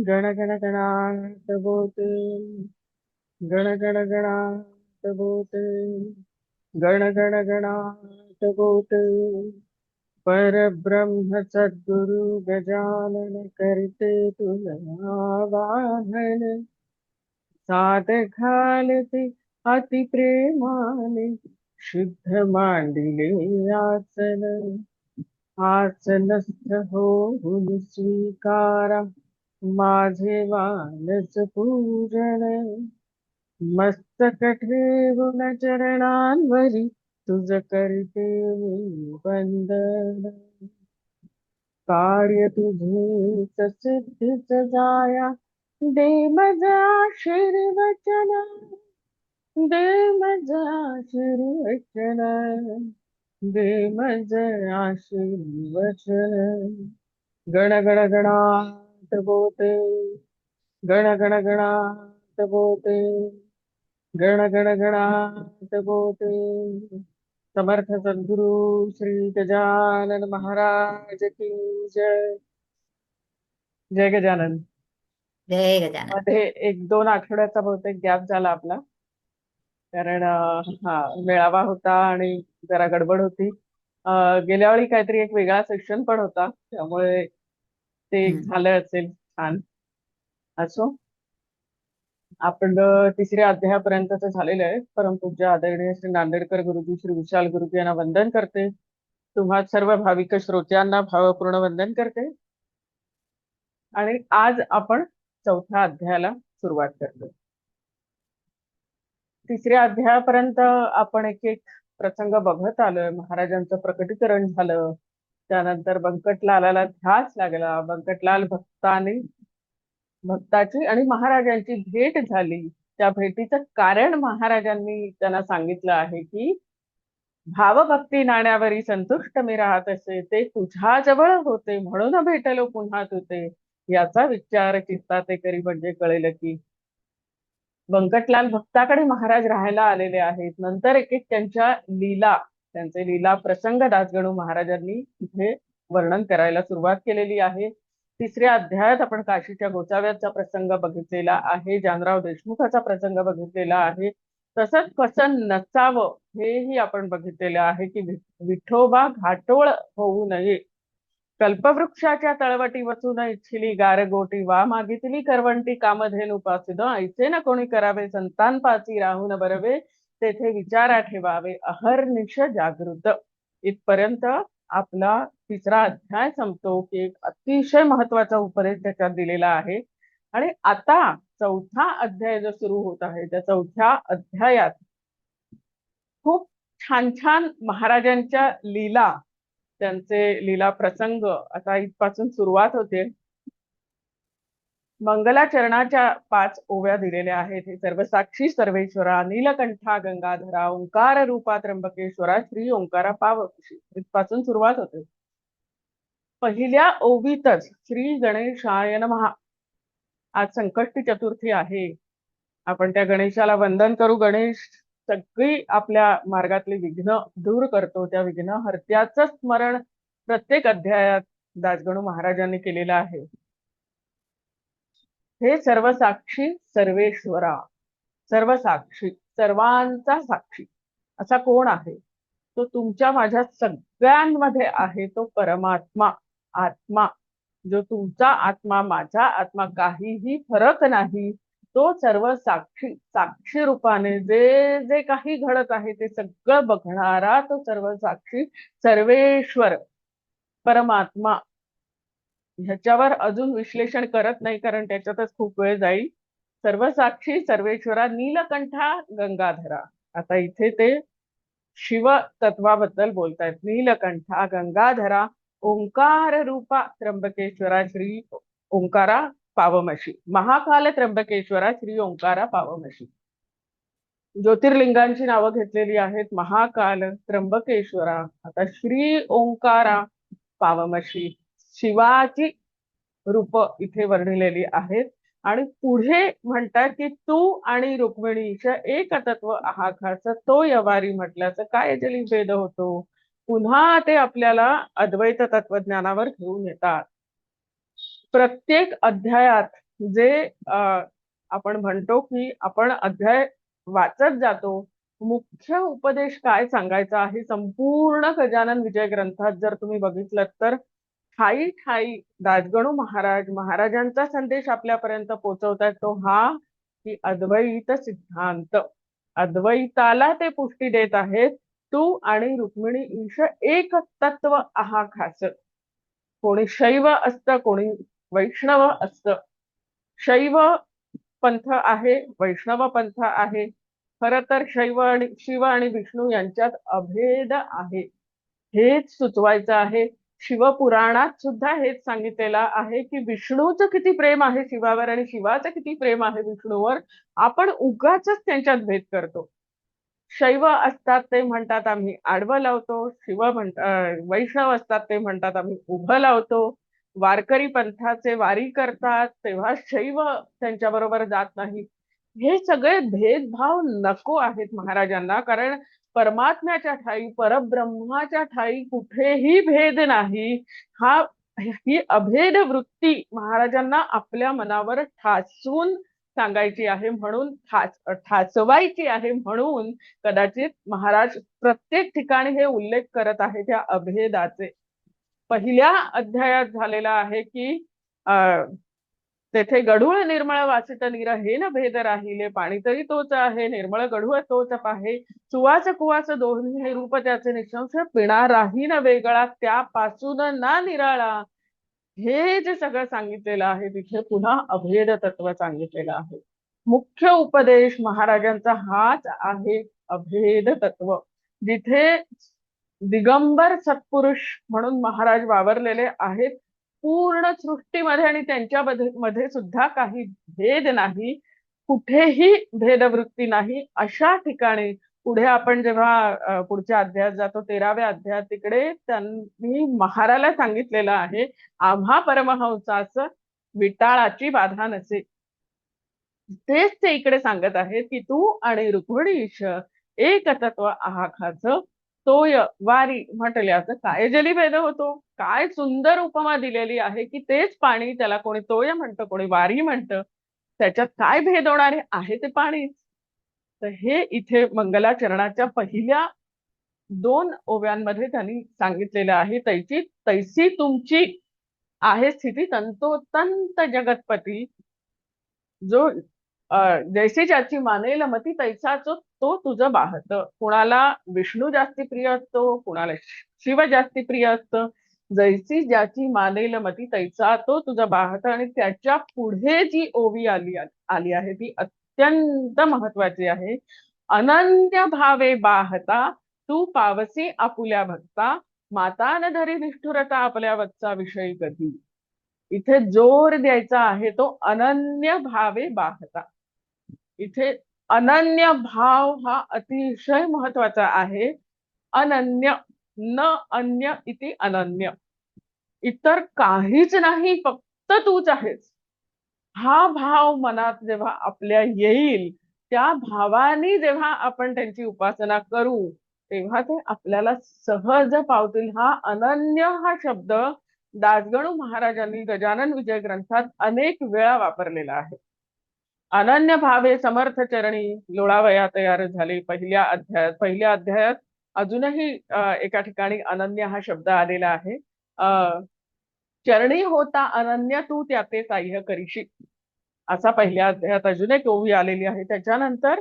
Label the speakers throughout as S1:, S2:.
S1: गण गण गणात बोते गण गण गणात बोते गण गण गणात बोते परब्रह्म सद्गुरु गजानन करते तुझा वाहन साद घालते अति प्रेमाने शुद्ध मांडिले आसन आसनस्थ होऊन स्वीकारा माझे वानस पूजन मस्तक ठेवून चरणांवरी तुझ करते मी वंदन कार्य तुझे सिद्धीच जाया दे मज आशीर्वचन दे मज आशीर्वचन दे मज आशीर्वचन गण गण गणात बोते गण गण गणात बोते गण गण गणात बोते समर्थ सद्गुरु श्री गजानन महाराज की जय. जय गजानन.
S2: जय गजानन.
S1: मध्ये एक दोन आठवड्याचा बहुतेक गॅप झाला आपला, कारण हा मेळावा होता आणि जरा गडबड होती. गेल्या वेळी काहीतरी एक वेगळा सेक्शन पण होता, त्यामुळे ते एक
S2: हम्म.
S1: झालं असेल. छान. असो, आपण तिसऱ्या अध्यायापर्यंतच झालेलं आहे. परमपूज्य आदरणीय श्री नांदेडकर गुरुजी श्री विशाल गुरुजी यांना वंदन करते. तुम्हा सर्व भाविक श्रोत्यांना भावपूर्ण वंदन करते. आणि आज आपण चौथ्या अध्यायाला सुरुवात करतो. तिसऱ्या अध्यायापर्यंत आपण एक एक प्रसंग बघत आलोय. महाराजांचं प्रकटीकरण झालं, त्यानंतर बंकटलालाला ध्यास लागला. बंकटलाल भक्ताची आणि महाराजांची भेट झाली. त्या भेटीचं कारण महाराजांनी त्यांना सांगितलं आहे की भावभक्ती नाण्यावरी संतुष्ट मी राहत असे, ते तुझ्याजवळ होते म्हणून भेटलो पुन्हा तुते. याचा विचार चित्तात करी म्हणजे कळेल की बंकटलाल भक्ताकडे महाराज राहायला आलेले आहेत. नंतर एक एक त्यांच्या लीला, त्यांचे लीला प्रसंग दासगणू महाराजांनी इथे वर्णन करायला सुरुवात केलेली आहे. तिसऱ्या अध्यायात आपण काशीच्या गोसाव्याचा प्रसंग बघितलेला आहे, जानराव देशमुखाचा प्रसंग बघितलेला आहे. तसंच कसं नसावं हेही आपण बघितलेलं आहे की विठोबा घाटोळ होऊ नये. कल्पवृक्षाच्या तळवटी बसून इच्छिली गारगोटी वा मागितली करवंटी कामधेनु पासिद ऐसे न कोणी करावे संतांपासी राहून बरवे तेथे विचारा ठेवावे अहर्निश जागृत. इथपर्यंत आपला तिसरा अध्याय संपतो की एक अतिशय महत्वाचा उपदेश त्याच्यात दिलेला आहे. आणि आता चौथा अध्याय जो सुरू होत आहे, त्या चौथ्या अध्यायात खूप छान छान महाराजांच्या लीला, त्यांचे लीला प्रसंग आता इथपासून सुरुवात होते. मंगलाचरणाच्या 5 ओव्या दिलेल्या आहेत. हे सर्वसाक्षी सर्वेश्वरा नीलकंठा गंगाधरा ओंकार रूपा त्र्यंबकेश्वरा श्री ओंकारा पावशी इथपासून सुरुवात होते. पहिल्या ओवीतच श्री गणेशाय नमः. आज संकष्टी चतुर्थी आहे. आपण त्या गणेशाला वंदन करू. गणेश सगळी आपल्या मार्गातली विघ्न दूर करतो. त्या विघ्न हरत्याचं स्मरण प्रत्येक अध्यायात दासगणू महाराजांनी केलेलं आहे. हे सर्वसाक्षी सर्वेश्वरा, सर्वसाक्षी, सर्वांचा साक्षी असा कोण आहे? तो तुमच्या माझ्या सगळ्यांमध्ये आहे, तो परमात्मा, आत्मा. जो तुमचा आत्मा, माझा आत्मा, काहीही फरक नाही. तो सर्व साक्षी, साक्षी रूपाने जे जे काही घडत आहे ते सगळं बघणारा तो सर्व साक्षी सर्वेश्वर परमात्मा. ह्याच्यावर अजून विश्लेषण करत नाही, कारण त्याच्यातच खूप वेळ जाईल. सर्वसाक्षी सर्वेश्वरा नीलकंठा गंगाधरा. आता इथे ते शिव तत्वाबद्दल बोलतायत. नीलकंठा गंगाधरा ओंकार रूपा त्र्यंबकेश्वरा श्री ओंकारा पावमशी. महाकाल त्र्यंबकेश्वरा श्री ओंकारा पावमशी. ज्योतिर्लिंगांची नावं घेतलेली आहेत. महाकाल, त्र्यंबकेश्वरा, आता श्री ओंकारा पावमशी. शिवाची रूप इथे वर्णिलेली आहेत. आणि पुढे म्हणतात की तू आणि रुक्मिणीश एक तत्व आहाखास तो यवारी म्हटल्याचं काय जली भेद होतो. पुन्हा ते आपल्याला अद्वैत तत्वज्ञानावर घेऊन येतात. प्रत्येक अध्यायात जे आपण म्हणतो की आपण अध्याय वाचत जातो, मुख्य उपदेश काय सांगायचा आहे संपूर्ण गजानन विजय ग्रंथात जर तुम्ही बघितलं तर ठायी ठायी दासगणू महाराजांचा संदेश आपल्यापर्यंत पोहोचवतात तो हा की अद्वैत सिद्धांत, अद्वैताला ते पुष्टी देत आहेत. तू आणि रुक्मिणी ईश एक तत्व आहा खास. कोणी शैव असतं, कोणी वैष्णव असतं. शैव पंथ आहे, वैष्णव पंथ आहे. खर तर शिव आणि विष्णू यांच्यात अभेद आहे, हेच सुचवायचं आहे. शिवपुराणात सुद्धा हेच सांगितलेलं आहे की विष्णूचं किती प्रेम आहे शिवावर आणि शिवाचं किती प्रेम आहे विष्णूवर. आपण उगाच त्यांच्यात भेद करतो. शैव असतात ते म्हणतात आम्ही आडवं लावतो, वैष्णव असतात ते म्हणतात आम्ही उभं लावतो. वारकरी पंथाचे वारी करतात तेव्हा शैव त्यांच्या बरोबर जात नाही. हे सगळे भेदभाव नको आहेत महाराजांना, कारण परमात्म्याच्या ठाई परब्रह्माच्या ठाई कुठेही भेद नाही. ही अभेद वृत्ती महाराजांना आपल्या मनावर ठासून सांगायची आहे, म्हणून ठासवायची आहे, म्हणून कदाचित महाराज प्रत्येक ठिकाणी हे उल्लेख करत आहे त्या अभेदाचे. पहिल्या अध्यायात झालेला आहे की तेथे गढूळ निर्मळ वासित नीर हे न भेद राहिले, पाणी तरी तोच आहे निर्मळ गढूळ तोच पाहे, सुवास कुवास दोन्ही हे रूप त्याचे निशंस, पिणा राही न वेगळा त्यापासून ना निराळा. हे जे सगळं सांगितलेलं आहे तिथे पुन्हा अभेद तत्व सांगितलेलं आहे. मुख्य उपदेश महाराजांचा हाच आहे, अभेद तत्व. जिथे दिगंबर सत्पुरुष म्हणून महाराज वावरलेले आहेत पूर्ण सृष्टीमध्ये आणि त्यांच्या मध्ये सुद्धा काही भेद नाही, कुठेही भेदवृत्ती नाही. अशा ठिकाणी पुढे आपण जेव्हा पुढच्या अध्यायात जातो 13व्या अध्यायात, तिकडे त्यांनी महाराला सांगितलेलं आहे आम्हा परमहंसाच विटाळाची बाधा नसे. तेच ते इकडे सांगत आहेत की तू आणि रुक्मिणीश एक तत्व आहाखाच, तोय वारी म्हटल्याचं काय जली भेद होतो. काय सुंदर उपमा दिलेली आहे की तेच पाणी, त्याला कोणी तोय म्हणतं कोणी वारी म्हणतं, त्याच्यात काय भेद होणारे आहे ते पाणीच. तर हे इथे मंगलाचरणाच्या पहिल्या 2 ओव्यांमध्ये त्यांनी सांगितलेलं आहे. तैसी तुमची आहे स्थिती तंतोतंत जगतपती, जो जैसी ज्याची मानेल मती तैसाच तो तुझं बाहत. कुणाला विष्णू जास्ती प्रिय असतो, कुणाला शिव जास्ती प्रिय असतं. जैसी ज्याची मानेल मती तैसा तो तुझं बाहत. आणि त्याच्या पुढे जी ओवी आली आहे ती अत्यंत महत्वाची आहे. अनन्य भावे बाहता तू पावसी आपुल्या भक्ता, माता न धरी निष्ठुरता आपल्या वत्सा विषयी कधी. इथे जोर द्यायचा आहे तो अनन्य भावे बाहता. इथे अनन्य भाव हा अतिशय महत्वाचा आहे. अनन्य, न अन्य इति अनन्य, इतर काहीच नाही फक्त तूच आहेस. हा भाव मनात जेव्हा आपल्या येईल, त्या भावाने जेव्हा आपण त्यांची उपासना करू तेव्हा ते आपल्याला सहज पावतील. हा अनन्य हा शब्द दासगणू महाराजांनी गजानन विजय ग्रंथात अनेक वेळा वापरलेला आहे. अनन्य भावे समर्थ चरणी लोळावया तयार झाले, पहिल्या अध्यायात अजूनही एका ठिकाणी अनन्य हा शब्द आलेला आहे. चरणी होता अनन्य तू त्याचे साह्य करीशी, असा पहिल्या अध्यायात अजून एक ओवी आलेली आहे. त्याच्यानंतर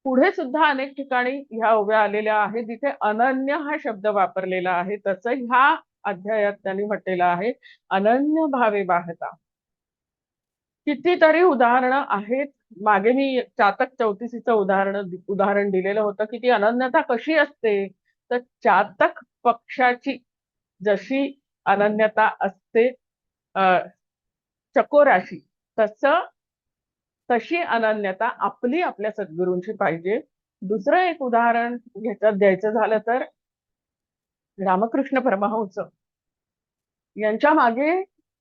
S1: पुढे सुद्धा अनेक ठिकाणी ह्या ओव्या आलेल्या आहेत जिथे अनन्य हा शब्द वापरलेला आहे. तसं ह्या अध्यायात त्यांनी म्हटलेलं आहे अनन्य भावे बाहता. कितीतरी उदाहरणं आहेत. मागे मी चातक चौतीसीचं उदाहरण दिलेलं होतं की ती अनन्यता कशी असते. तर चातक पक्षाची जशी अनन्यता असते चकोराशी, तशी अनन्यता आपल्या सद्गुरूंची पाहिजे. दुसरं एक उदाहरण ह्याच्यात द्यायचं झालं तर रामकृष्ण परमहंस यांच्या मागे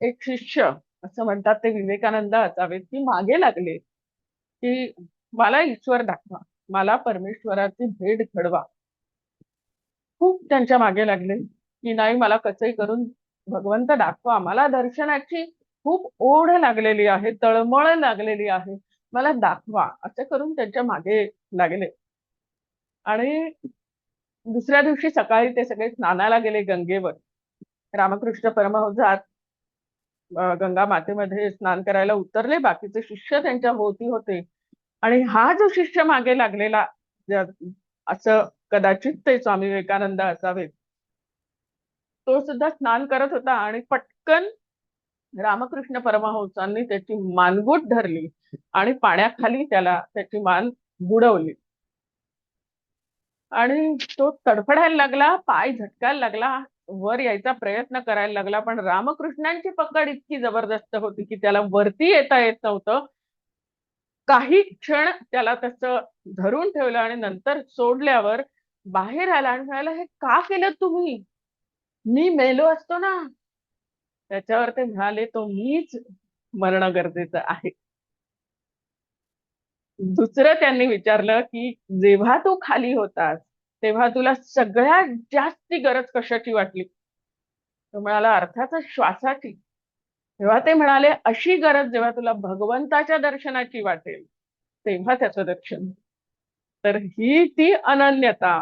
S1: एक शिष्य, असं म्हणतात ते विवेकानंद असावेत, की मागे लागले की मला ईश्वर दाखवा, मला परमेश्वराची भेट घडवा. खूप त्यांच्या मागे लागले की नाही मला कसंही करून भगवंत दाखवा, मला दर्शनाची खूप ओढ लागलेली आहे, तळमळ लागलेली आहे, मला दाखवा, असं करून त्यांच्या मागे लागले. आणि दुसऱ्या दिवशी सकाळी ते सगळे स्नानाला गेले गंगेवर. रामकृष्ण परमहंस गंगा मातेमध्ये स्नान करायला उतरले, बाकीचे शिष्य त्यांच्या भोवती होते. आणि हा जो शिष्य मागे लागलेला, असं कदाचित ते स्वामी विवेकानंद असावेत, तो सुद्धा स्नान करत होता आणि पटकन रामकृष्ण परमहंसांनी त्याची मानगूट धरली आणि पाण्याखाली त्याला त्याची मान बुडवली. आणि तो तडफडायला लागला, पाय झटकायला लागला, वर यायचा प्रयत्न करायला लागला, पण रामकृष्णांची पकड इतकी जबरदस्त होती की त्याला वरती येता येत नव्हतं. काही क्षण त्याला तसं धरून ठेवलं आणि नंतर सोडल्यावर बाहेर आला आणि म्हणाला, हे का केलं तुम्ही? मी मेलो असतो ना. त्याच्यावर ते म्हणाले, तो मीच मरणं गरजेचं आहे. दुसरं त्यांनी विचारलं की जेव्हा तू खाली होतास तेव्हा तुला सगळ्यात जास्ती गरज कशाची वाटली? तो म्हणाला, अर्थातच श्वासाची. तेव्हा ते म्हणाले, अशी गरज जेव्हा तुला भगवंताच्या दर्शनाची वाटेल तेव्हा त्याचं दर्शन. तर ही ती अनन्यता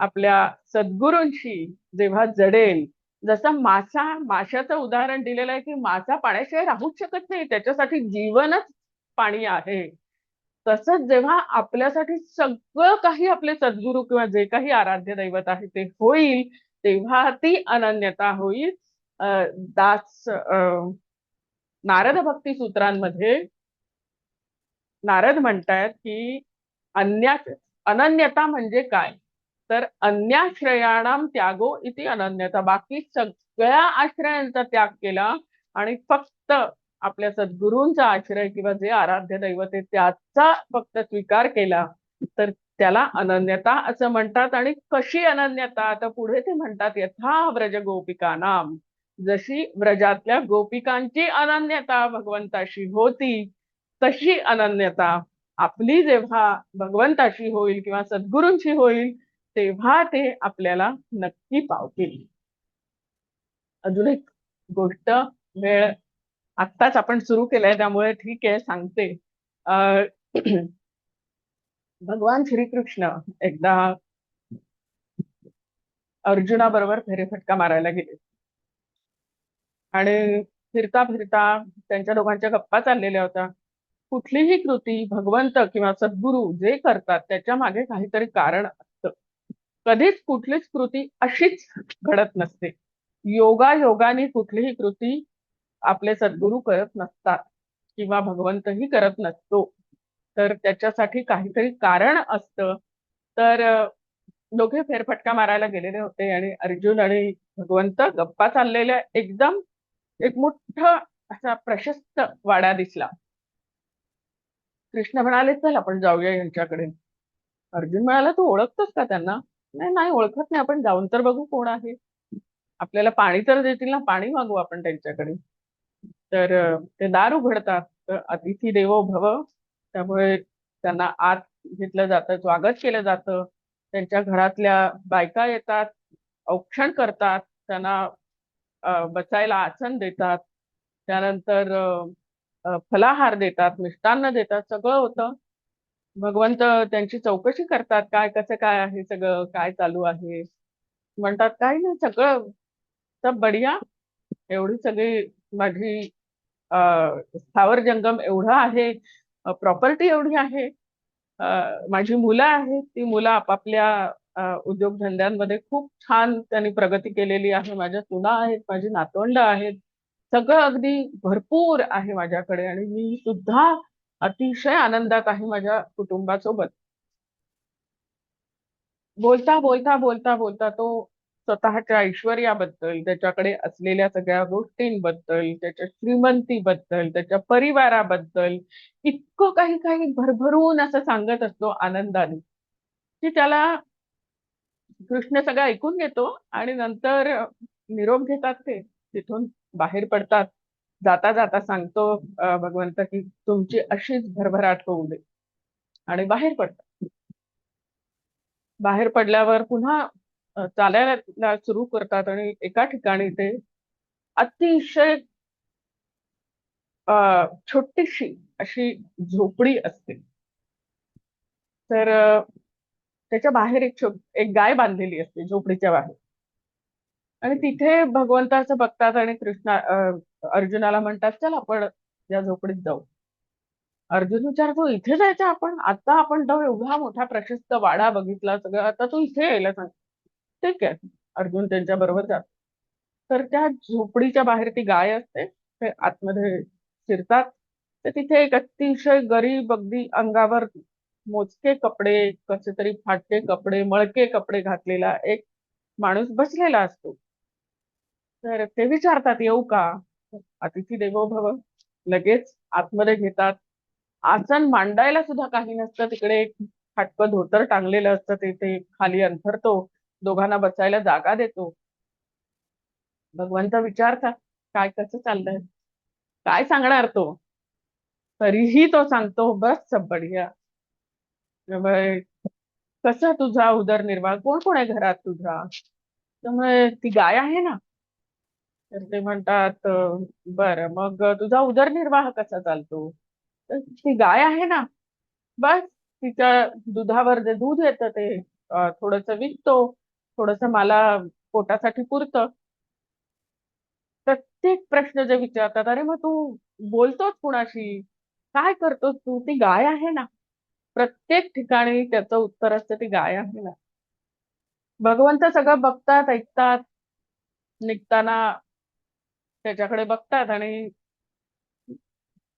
S1: आपल्या सद्गुरूंशी जेव्हा जडेल, जसं माशाचं उदाहरण दिलेलं आहे की मासा पाण्याशिवाय राहूच शकत नाही, त्याच्यासाठी जीवनच पाणी आहे. तसंच जेव्हा आपल्यासाठी सगळं काही आपले सद्गुरू किंवा जे काही आराध्य दैवत आहे ते होईल, तेव्हा ती अनन्यता होईल. दास नारद भक्ती सूत्रांमध्ये नारद म्हणतायत की अन्या अनन्यता म्हणजे काय? तर अन्याश्रयाणाम त्यागो इति अनन्यता. बाकी सगळ्या आश्रयांचा त्याग केला आणि फक्त आपल्या सद्गुरूंचा आश्रय किंवा जे आराध्य दैवत आहे त्याचा फक्त स्वीकार केला, तर त्याला अनन्यता असं म्हणतात. आणि कशी अनन्यता? आता पुढे ते म्हणतात, यथा व्रज गोपिकानाम, जशी व्रजातल्या गोपिकांची अनन्यता भगवंताशी होती, तशी अनन्यता आपली जेव्हा भगवंताशी होईल किंवा सद्गुरूंशी होईल तेव्हा ते आपल्याला नक्की पावतील. अजून एक गोष्ट, वेळ आत्ताच आपण सुरू केलंय त्यामुळे ठीक आहे, सांगते. अ, भगवान श्रीकृष्ण एकदा अर्जुनाबरोबर फेरेफटका मारायला गेले आणि फिरता फिरता त्यांच्या दोघांच्या गप्पा चाललेल्या होत्या. कुठलीही कृती भगवंत किंवा सद्गुरू जे करतात त्याच्या मागे काहीतरी कारण असतं. कधीच कुठलीच कृती अशीच घडत नसते. योगाने कुठलीही कृती आपले सद्गुरू करत नसतात किंवा भगवंतही करत नसतो. तर त्याच्यासाठी काहीतरी कारण असतं. तर दोघे फेरफटका मारायला गेलेले होते आणि अर्जुन आणि भगवंत गप्पा चाललेल्या एकदम एक मोठा असा प्रशस्त वाडा दिसला. कृष्ण म्हणाले, चल आपण जाऊया यांच्याकडे. अर्जुन म्हणाला, तू ओळखतोस का त्यांना? नाही, नाही ओळखत नाही, आपण जाऊन तर बघू कोण आहे. आपल्याला पाणी तर देतील ना, पाणी मागू आपण त्यांच्याकडे. तर ते दार उघडतात, तर अतिथी देवो भव, त्यामुळे त्यांना आत घेतलं जातं, स्वागत केलं जातं. त्यांच्या घरातल्या बायका येतात, औक्षण करतात, त्यांना बसायला आसन देतात, त्यानंतर फलाहार देतात, मिष्टान्न देतात, सगळं होतं. भगवंत त्यांची चौकशी करतात, काय कसं काय आहे, सगळं काय चालू आहे. म्हणतात, काही नाही, सगळं सब बढिया. एवढी सगळी माझी स्थावर जंगम एवढा आहे, प्रॉपर्टी एवढी आहे, माझी मुलं आहेत, ती मुलं आपापल्या उद्योगधंद्यांमध्ये खूप छान त्यांनी प्रगती केलेली आहे, माझ्या सुना आहेत, माझी नातवंड आहेत, सगळं अगदी भरपूर आहे माझ्याकडे आणि मी सुद्धा अतिशय आनंदात आहे माझ्या कुटुंबासोबत. बोलता बोलता बोलता बोलता तो स्वतःच्या ऐश्वर्याबद्दल, त्याच्याकडे असलेल्या सगळ्या गोष्टींबद्दल, त्याच्या श्रीमंतीबद्दल, त्याच्या परिवाराबद्दल इतकं काही काही भरभरून असं सांगत असतो आनंदाने, की त्याला कृष्ण सगळं ऐकून घेतो आणि नंतर निरोप घेतात, ते तिथून बाहेर पडतात. जाता जाता सांगतो भगवंत की तुमची अशीच भरभराट होऊ दे, आणि बाहेर पडतात. बाहेर पडल्यावर पुन्हा चालायला सुरू करतात आणि एका ठिकाणी ते अतिशय छोटीशी अशी झोपडी असते. तर त्याच्या बाहेर एक गाय बांधलेली असते झोपडीच्या बाहेर. आणि तिथे भगवंत असं बघतात आणि अर्जुनाला म्हणतात, चल आपण या झोपडीत जाऊ. अर्जुन विचारतो, इथे जायचं आपण? आता आपण जाऊ, एवढा मोठा प्रशस्त वाडा बघितला सगळं, आता तू इथे यायला सांग. ठीक आहे. अर्जुन त्यांच्या बरोबर जातो. तर त्या झोपडीच्या बाहेर ती गाय असते. ते आतमध्ये शिरतात. तर तिथे एक अतिशय गरीब, अगदी अंगावर मोजके कपडे, कसे तरी फाटके कपडे, मळके कपडे घातलेला एक माणूस बसलेला असतो. तर ते विचारतात, येऊ का? अतिथी देवो भव. लगेच आतमध्ये घेतात. आसन मांडायला सुद्धा काही नसतं तिकडे. एक फाटकं धोतर टांगलेलं असतं, ते खाली अंथरतो. दोघांना बसायला जागा देतो. भगवंत विचारतात, काय कसं चाललंय? काय सांगणार तो? तरीही तो सांगतो, बस सब बढिया. त्यामुळे कसा तुझा उदरनिर्वाह, कोण कोण आहे घरात तुझ्या? त्यामुळे ती गाय आहे ना. तर ते म्हणतात, बरं मग तुझा उदरनिर्वाह कसा चालतो? तर ती गाय आहे ना. बस तिच्या दुधावर जे दूध येतं ते थोडस विकतो, थोडस मला पोटासाठी पुरतं. प्रत्येक प्रश्न जे विचारतात, अरे मग तू बोलतोस कुणाशी, काय करतोस तू? ती गाय आहे ना. प्रत्येक ठिकाणी त्याचं उत्तर असतं, ती गाय आहे ना. भगवंत सगळं बघतात, ऐकतात. निघताना त्याच्याकडे बघतात आणि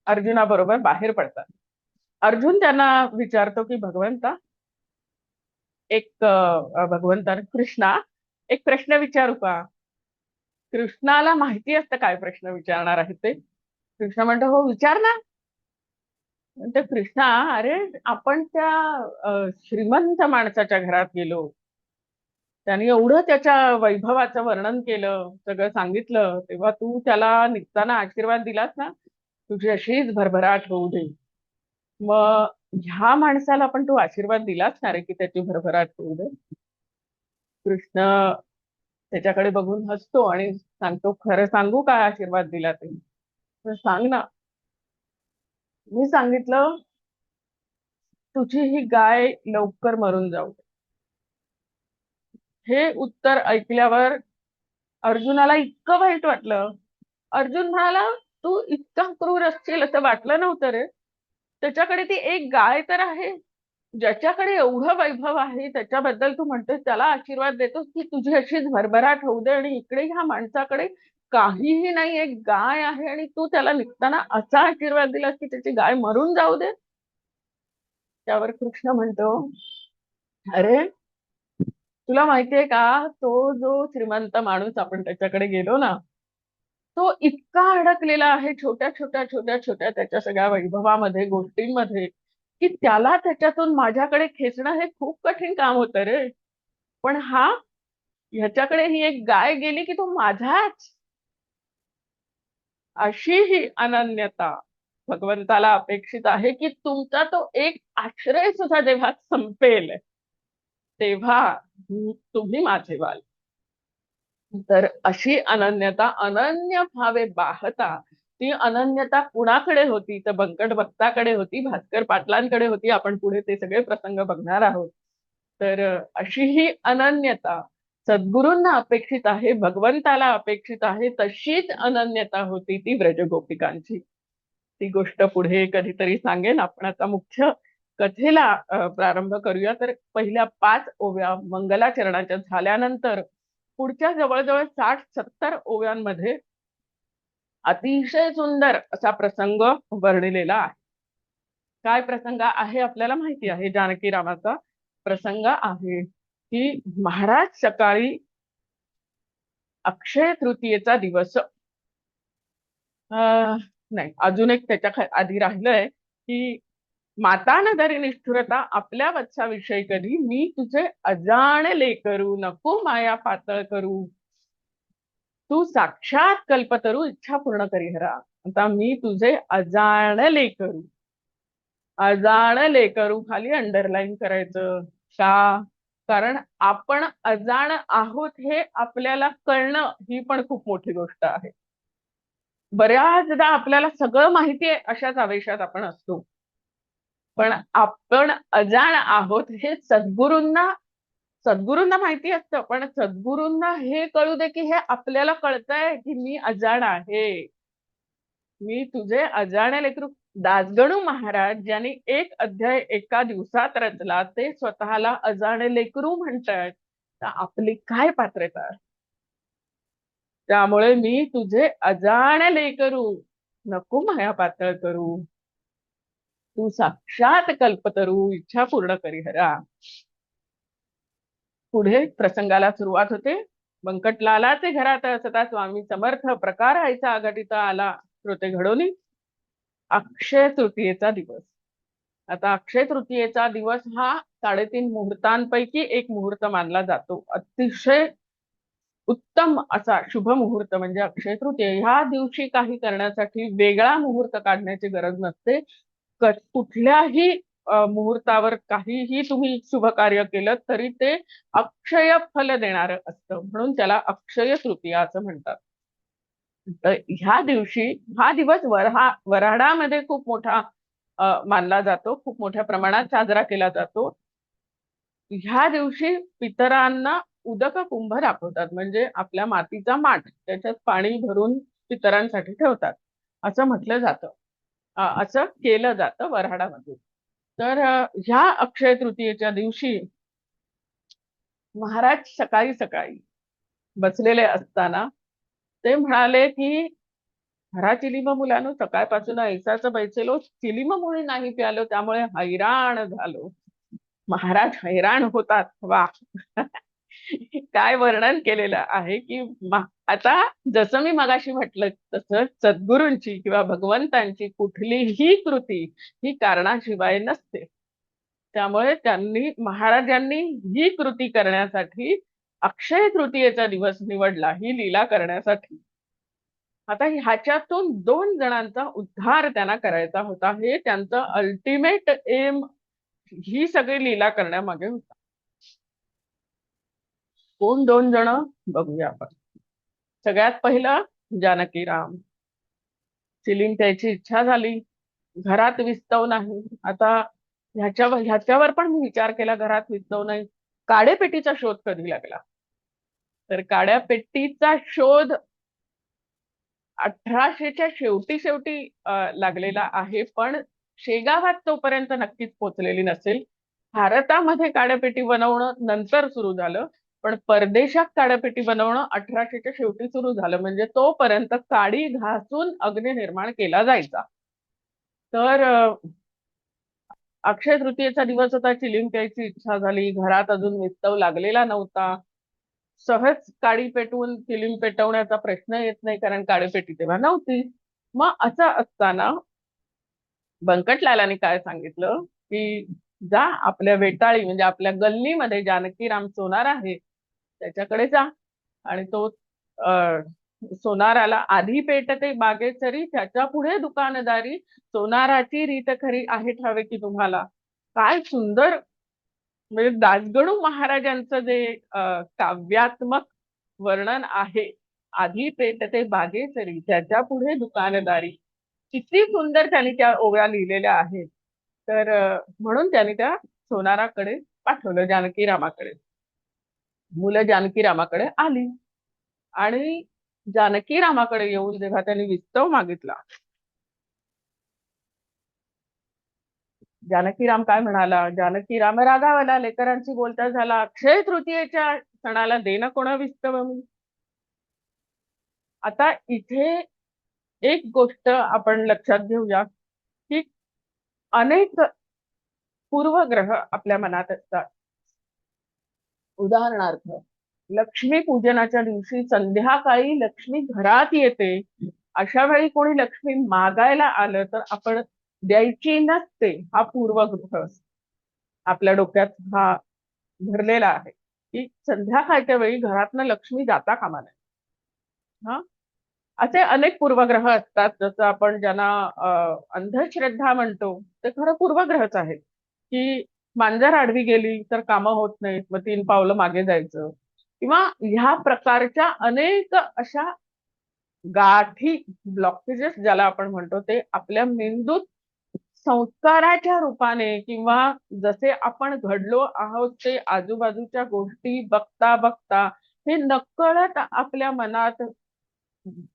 S1: अर्जुनाबरोबर बाहेर पडतात. अर्जुन त्यांना विचारतो की भगवंता, भगवंताने कृष्णा, एक प्रश्न विचारू का? कृष्णाला माहिती असतं काय प्रश्न विचारणार आहे ते. कृष्ण म्हणतो, हो विचार ना. म्हणतो कृष्णा, अरे आपण त्या श्रीमंत माणसाच्या घरात गेलो. त्यांनी एवढं त्याच्या वैभवाचं वर्णन केलं, सगळं सांगितलं, तेव्हा तू त्याला निघताना आशीर्वाद दिलास ना, तुझी अशीच भरभराट होऊ दे. मग ह्या माणसाला पण तू आशीर्वाद दिलास ना रे, की त्याची भरभराट होऊ दे? कृष्ण त्याच्याकडे बघून हसतो आणि सांगतो, खरं सांगू काय आशीर्वाद दिला ते? तर सांग ना. मी सांगितलं, तुझी ही गाय लवकर मरून जाऊ दे. हे उत्तर ऐकल्यावर अर्जुनाला इतकं वाईट वाटलं. अर्जुन म्हणाला, तू इतका क्रूर असशील असं वाटलं नव्हतं रे. त्याच्याकडे ती एक गाय तर आहे, ज्याच्याकडे एवढं वैभव आहे, त्याच्याबद्दल तू म्हणतोस, त्याला आशीर्वाद देतोस की तुझी अशीच भरभराट होऊ दे, आणि इकडे ह्या माणसाकडे काहीही नाही, एक गाय आहे, आणि तू त्याला निघताना असा आशीर्वाद दिलास की त्याची गाय मरून जाऊ दे. त्यावर कृष्ण म्हणतो, अरे तुला माहितीये का, तो जो श्रीमंत माणूस आपण त्याच्याकडे गेलो ना, तो इतका अडकलेला आहे छोट्या छोट्या छोट्या छोट्या त्याच्या सगळ्या वैभवामध्ये, गोष्टींमध्ये, की त्याला त्याच्यातून माझ्याकडे खेचणं हे खूप कठीण काम होतं रे. पण हा, ह्याच्याकडे ही एक गाय गेली की तो माझाच. अशी ही अनन्यता भगवंताला अपेक्षित आहे, की तुमचा तो एक आश्रय सुद्धा जेव्हा संपेल, तेव्हा तुम्ही माझे व्हाल. तर अशी अनन्यता, अनन्य भावे पाहता, ती अनन्यता कुणाकडे होती? तर बंकट भक्ताकडे होती, भास्कर पाटलांकडे होती. आपण पुढे ते सगळे प्रसंग बघणार आहोत. तर अशी ही अनन्यता सद्गुरूंना अपेक्षित आहे, भगवंताला अपेक्षित आहे. तशीच अनन्यता होती ती व्रजगोपिकांची. ती गोष्ट पुढे कधीतरी सांगेन. आपण आता मुख्य कथेला प्रारंभ करूया. तर पहिल्या 5 ओव्या मंगलाचरणाच्या झाल्यानंतर पुढच्या जवळजवळ 60-70 ओव्यांमध्ये अतिशय सुंदर असा प्रसंग वर्णिलेला आहे. काय प्रसंग आहे आपल्याला माहिती आहे, जानकी रामाचा प्रसंग आहे की महाराज सकाळी अक्षय तृतीयेचा दिवस, नाही अजून एक त्याच्या आधी राहिलंय की माता न धरी निष्ठुरता आपल्या वत्साविषयी कधी, मी तुझे अजाणले करू, नको माया पातळ करू, तू साक्षात कल्पतरू इच्छा पूर्ण करी हरा. आता मी तुझे अजाणले करू, अजाणले करू खाली अंडरलाईन करायचं का? कारण आपण अजाण आहोत हे आपल्याला कळणं ही पण खूप मोठी गोष्ट आहे. बऱ्याचदा आपल्याला सगळं माहिती आहे अशाच आवेशात आपण असतो, पण आपण अजाण आहोत हे सद्गुरूंना माहिती असतं, पण सद्गुरूंना हे कळू दे की हे आपल्याला कळतंय की मी अजाण आहे. मी तुझे अजाण्या लेकरू. दासगणू महाराज ज्यांनी एक अध्याय एका दिवसात रचला ते स्वतःला अजाणे लेकरू म्हणतात. तर आपली काय पात्रता आहे? त्यामुळे मी तुझे अजाण्या लेकरू, नको माया पातळ करू. तू साक्षात कल्पतरू, इच्छा पूर्ण करी हरा. पुढे प्रसंगाला सुरुवात होते. व्यंकटलालाचे घरात असता स्वामी समर्थ प्रकार व्हायचा अघटिता आला. श्रोते घडोली अक्षय तृतीयेचा दिवस. आता अक्षय तृतीयेचा दिवस हा 3.5 मुहूर्तांपैकी एक मुहूर्त मानला जातो. अतिशय उत्तम असा शुभ मुहूर्त म्हणजे अक्षय तृतीय. ह्या दिवशी काही करण्यासाठी वेगळा मुहूर्त काढण्याची गरज नसते. कुठल्याही मुहूर्तावर काहीही तुम्ही शुभ कार्य केलं तरी ते अक्षय फल देणारं असतं, म्हणून त्याला अक्षय तृतीया असं म्हणतात. तर ह्या दिवशी हा दिवस वऱ्हाडामध्ये खूप मोठा मानला जातो, खूप मोठ्या प्रमाणात साजरा केला जातो. ह्या दिवशी पितरांना उदक कुंभ दाखवतात, म्हणजे आपल्या मातीचा माठ त्याच्यात पाणी भरून पितरांसाठी ठेवतात असं म्हटलं जातं. असं केलं जातं वऱ्हाडामध्ये. तर ह्या अक्षय तृतीयेच्या दिवशी महाराज सकाळी सकाळी बसलेले असताना ते म्हणाले की हरा चिलीम मुलानो, सकाळपासून ऐसाच बैसेलो, चिलीम मुळे नाही प्यालो, त्यामुळे हैराण झालो. महाराज हैराण होतात. वा. काय वर्णन केलेलं आहे की आता जसं मी मगाशी म्हटलं तसं सद्गुरूंची किंवा भगवंतांची कुठलीही कृती ही कारणाशिवाय नसते. त्यामुळे महाराजांनी ही कृती करण्यासाठी अक्षय तृतीयेचा दिवस निवडला, ही लीला करण्यासाठी. आता ह्याच्यातून 2 जणांचा उद्धार त्यांना करायचा होता. हे त्यांचं अल्टिमेट एम ही सगळी लीला करण्यामागे होता. कोण 2 जण बघूया आपण. सगळ्यात पहिलं जानकीराम. चिलीम प्यायची इच्छा झाली, घरात विस्तव नाही. आता ह्याच्यावर पण मी विचार केला, घरात विस्तव नाही. काड्या पेटीचा शोध कधी लागला? तर काड्या पेटीचा शोध 1800च्या शेवटी शेवटी लागलेला आहे, पण शेगावात तोपर्यंत नक्कीच पोहोचलेली नसेल. भारतामध्ये काड्यापेटी बनवणं नंतर सुरू झालं, पण परदेशात काड्यापेटी बनवणं 1800च्या शेवटी सुरू झालं. म्हणजे तोपर्यंत काडी घासून अग्नी निर्माण केला जायचा. तर अक्षय तृतीयेचा दिवस होता, चिलीम प्यायची इच्छा झाली, घरात अजून विस्तव लागलेला नव्हता. सहज काडी पेटवून चिलीम पेटवण्याचा प्रश्न येत नाही, कारण काडीपेटी तेव्हा नव्हती. मग असं असताना व्यंकटलालांनी काय सांगितलं की जा आपल्या वेटाळी म्हणजे आपल्या गल्लीमध्ये जानकीराम सोनार आहे त्याच्याकडे जा, आणि तो अ, सोनाराला आधी पेटते बागेचरी, त्याच्या पुढे दुकानदारी, सोनाराची रीत खरी आहे ठावे की तुम्हाला. काय सुंदर, म्हणजे दासगणू महाराजांचं जे काव्यात्मक वर्णन आहे. आधी पेटते बागेचरी, त्याच्या पुढे दुकानदारी. किती सुंदर त्यांनी त्या ओव्या लिहिलेल्या आहेत. तर म्हणून त्यांनी त्या सोनाराकडे पाठवलं, जानकीरामाकडे. मुलं जानकीरामाकडे आली आणि जानकीरामाकडे येऊन जेव्हा त्यांनी विस्तव मागितला, जानकीराम काय म्हणाला? जानकीराम रागावला, लेकरांची बोलता झाला. अक्षय तृतीयेच्या सणाला देणं कोणा विस्तव मी. आता इथे एक गोष्ट आपण लक्षात घेऊया की अनेक पूर्वग्रह आपल्या मनात असतात. उदाहरणार्थ, लक्ष्मी पूजनाच्या दिवशी संध्याकाळी लक्ष्मी घरात येते, अशा वेळी कोणी लक्ष्मी मागायला आलं तर आपण द्यायची नसते, हा पूर्वग्रह आपल्या डोक्यात हा भरलेला आहे की संध्याकाळच्या वेळी घरातनं लक्ष्मी जाता कामा नये. हा, असे अनेक पूर्वग्रह असतात. जसं आपण ज्यांना अंधश्रद्धा म्हणतो, ते खरं पूर्वग्रहच आहेत. की मांजर आडवी गेली तर कामं होत नाहीत, मग 3 पावलं मागे जायचं, किंवा ह्या प्रकारच्या अनेक अशा गाठी, ब्लॉकेजेस ज्याला आपण म्हणतो, ते आपल्या मेंदूत संस्काराच्या रूपाने किंवा जसे आपण घडलो आहोत ते आजूबाजूच्या गोष्टी बघता बघता हे नकळत आपल्या मनात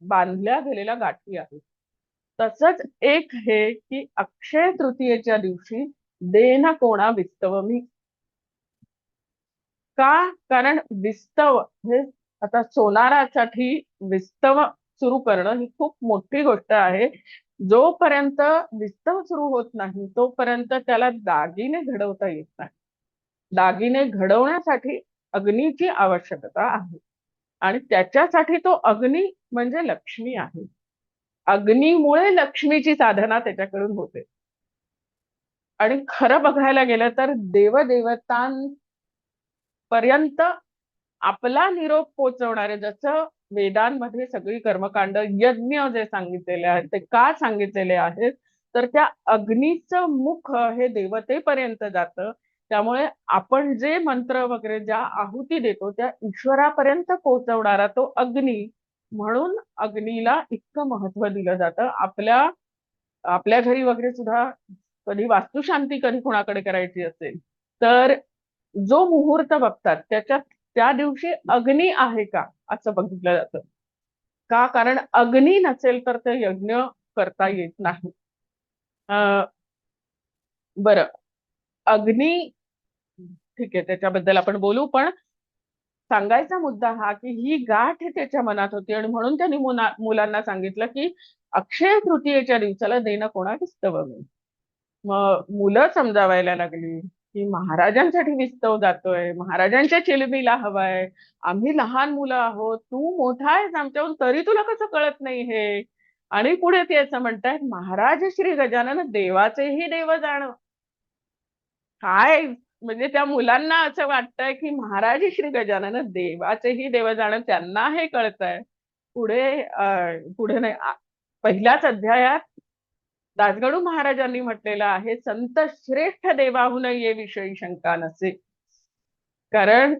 S1: बांधल्या गेलेल्या गाठी आहेत. तसंच एक हे की अक्षय तृतीयेच्या दिवशी देन कोणा विस्तव मी. का? कारण विस्तव हे आता सोनारासाठी विस्तव सुरू करणं ही खूप मोठी गोष्ट आहे. जोपर्यंत विस्तव सुरू होत नाही तोपर्यंत त्याला दागिने घडवता येत नाही. दागिने घडवण्यासाठी अग्नीची आवश्यकता आहे आणि त्याच्यासाठी तो अग्नी म्हणजे लक्ष्मी आहे. अग्नीमुळे लक्ष्मीची साधना त्याच्याकडून होते. आणि खरं बघायला गेलं तर देवदेवतांपर्यंत आपला निरोप पोहोचवणारे, जसं वेदांमध्ये सगळी कर्मकांड यज्ञ जे सांगितलेले आहेत ते का सांगितलेले आहेत, तर त्या अग्नीचं मुख हे देवतेपर्यंत जातं. त्यामुळे आपण जे मंत्र वगैरे ज्या आहुती देतो त्या ईश्वरापर्यंत पोहोचवणारा तो अग्नी, म्हणून अग्नीला इतकं महत्व दिलं जातं. आपल्या आपल्या घरी वगैरे सुद्धा कधी वास्तुशांती कधी कोणाकडे करायची असेल तर जो मुहूर्त बघतात त्याच्यात त्या दिवशी अग्नी आहे का असं बघितलं जातं. का? कारण अग्नी नसेल तर ते यज्ञ करता येत नाही. अं, बरं, अग्नी ठीक आहे, त्याच्याबद्दल आपण बोलू, पण सांगायचा मुद्दा हा की ही गाठ त्याच्या मनात होती आणि म्हणून त्यांनी मुलांना सांगितलं की अक्षय तृतीयेच्या दिवसाला देणं कोणा विस्तव मी. मग मुलं समजावायला लागली की महाराजांसाठी विस्तव जातोय, महाराजांच्या चिलमीला हवाय, आम्ही लहान मुलं आहोत, तू मोठा आहेस आमच्याहून तरी तुला कसं कळत नाही हे. आणि पुढे ते असं म्हणतायत, महाराज श्री गजानन देवाचेही देव जाण. काय म्हणजे त्या मुलांना असं वाटतंय की महाराज श्री गजानन देवाचेही देव जाण, त्यांना हे कळतंय. पुढे नाही, पहिल्याच अध्यायात दासगणू महाराजांनी म्हटलेलं आहे, संत श्रेष्ठ देवाहून ये विषयी शंका नसे. कारण